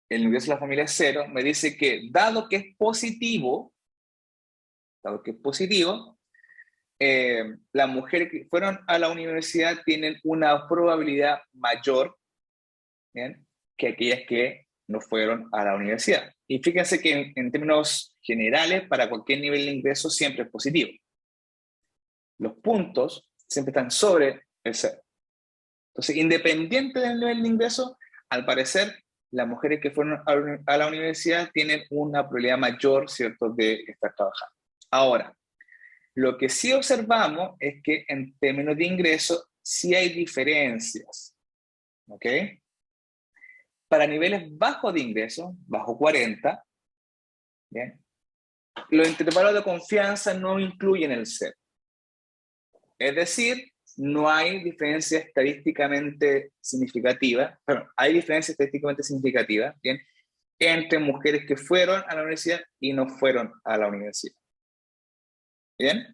el ingreso de la familia es 0, me dice que dado que es positivo, las mujeres que fueron a la universidad tienen una probabilidad mayor, ¿bien?, que aquellas que no fueron a la universidad. Y fíjense que en términos generales, para cualquier nivel de ingreso siempre es positivo. Los puntos siempre están sobre el 0. Entonces, independiente del nivel de ingreso, al parecer, las mujeres que fueron a la universidad tienen una probabilidad mayor, ¿cierto?, de estar trabajando. Ahora, lo que sí observamos es que en términos de ingreso sí hay diferencias, ¿ok? Para niveles bajos de ingreso, bajo 40, ¿bien?, los intervalos de confianza no incluyen el 0. Es decir, no hay diferencia estadísticamente significativa, perdón, hay diferencia estadísticamente significativa, ¿bien?, entre mujeres que fueron a la universidad y no fueron a la universidad. ¿Bien?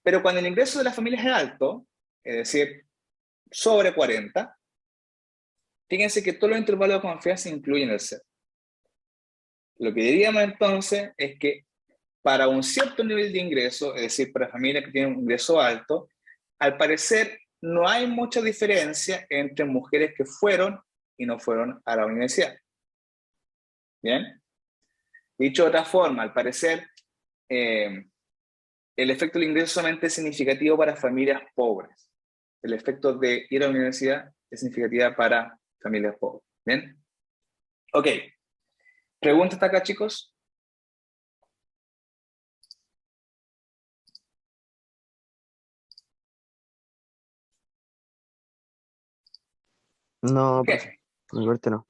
Pero cuando el ingreso de las familias es alto, es decir, sobre 40, fíjense que todos los intervalos de confianza incluyen el 0. Lo que diríamos entonces es que para un cierto nivel de ingreso, es decir, para familias que tienen un ingreso alto, al parecer no hay mucha diferencia entre mujeres que fueron y no fueron a la universidad. ¿Bien? Dicho de otra forma, al parecer el efecto del ingreso solamente es significativo para familias pobres. El efecto de ir a la universidad es significativo para familias pobres. ¿Bien? Ok. ¿Pregunta hasta acá, chicos? No, Ok. profe, por mi parte no.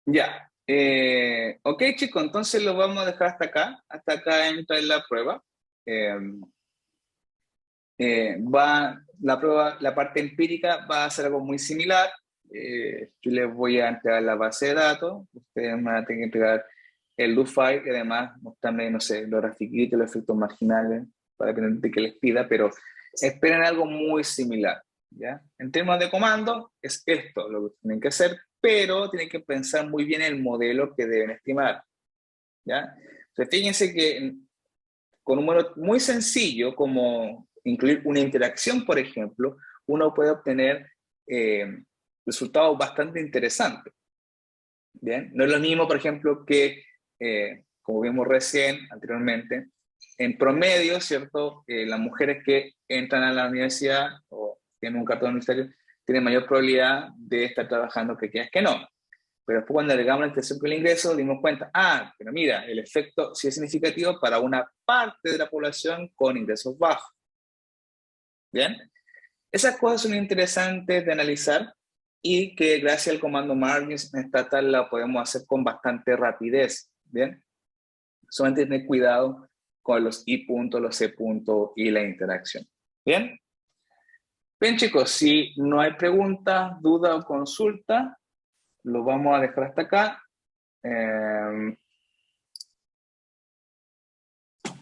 Ya. Ok, chicos, entonces lo vamos a dejar hasta acá. Hasta acá entra en la prueba. La prueba, la parte empírica va a ser algo muy similar. Yo les voy a entregar la base de datos. Ustedes van a tener que entregar el do file y además mostrarme, no sé, los grafiquitos, los efectos marginales, para depender de qué les pida, pero esperen algo muy similar. ¿Ya? En términos de comando, es esto lo que tienen que hacer, pero tienen que pensar muy bien el modelo que deben estimar. ¿Ya? Entonces, fíjense que con un modelo muy sencillo, como incluir una interacción, por ejemplo, uno puede obtener resultados bastante interesantes. ¿Bien? No es lo mismo, por ejemplo, que, como vimos recién, anteriormente, en promedio, ¿cierto? Las mujeres que entran a la universidad o tienen un cartón universitario tienen mayor probabilidad de estar trabajando que aquellas que no. Pero después cuando agregamos la intersección con el ingreso, dimos cuenta, pero mira, el efecto sí es significativo para una parte de la población con ingresos bajos. ¿Bien? Esas cosas son interesantes de analizar y que gracias al comando margins en esta tabla la podemos hacer con bastante rapidez. ¿Bien? Solamente tener cuidado con los I puntos, los C puntos y la interacción. ¿Bien? Bien, chicos, si no hay preguntas, duda o consulta, lo vamos a dejar hasta acá.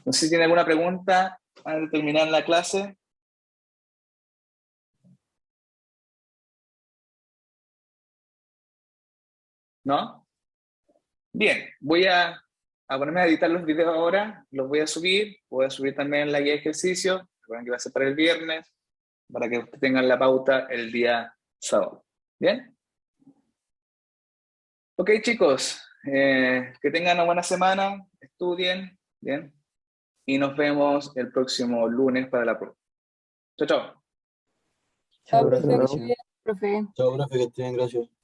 No sé si tiene alguna pregunta antes de terminar la clase. ¿No? Bien, voy a ponerme a editar los videos ahora, los voy a subir también la guía de ejercicio, recuerden que va a ser para el viernes, para que ustedes tengan la pauta el día sábado. ¿Bien? Ok, chicos, que tengan una buena semana, estudien, ¿bien? Y nos vemos el próximo lunes para la prueba. Chao, chao. Chao, Chao, profe, profe, que gracias. esté bien, profe. Chao, profe, que estén bien, gracias.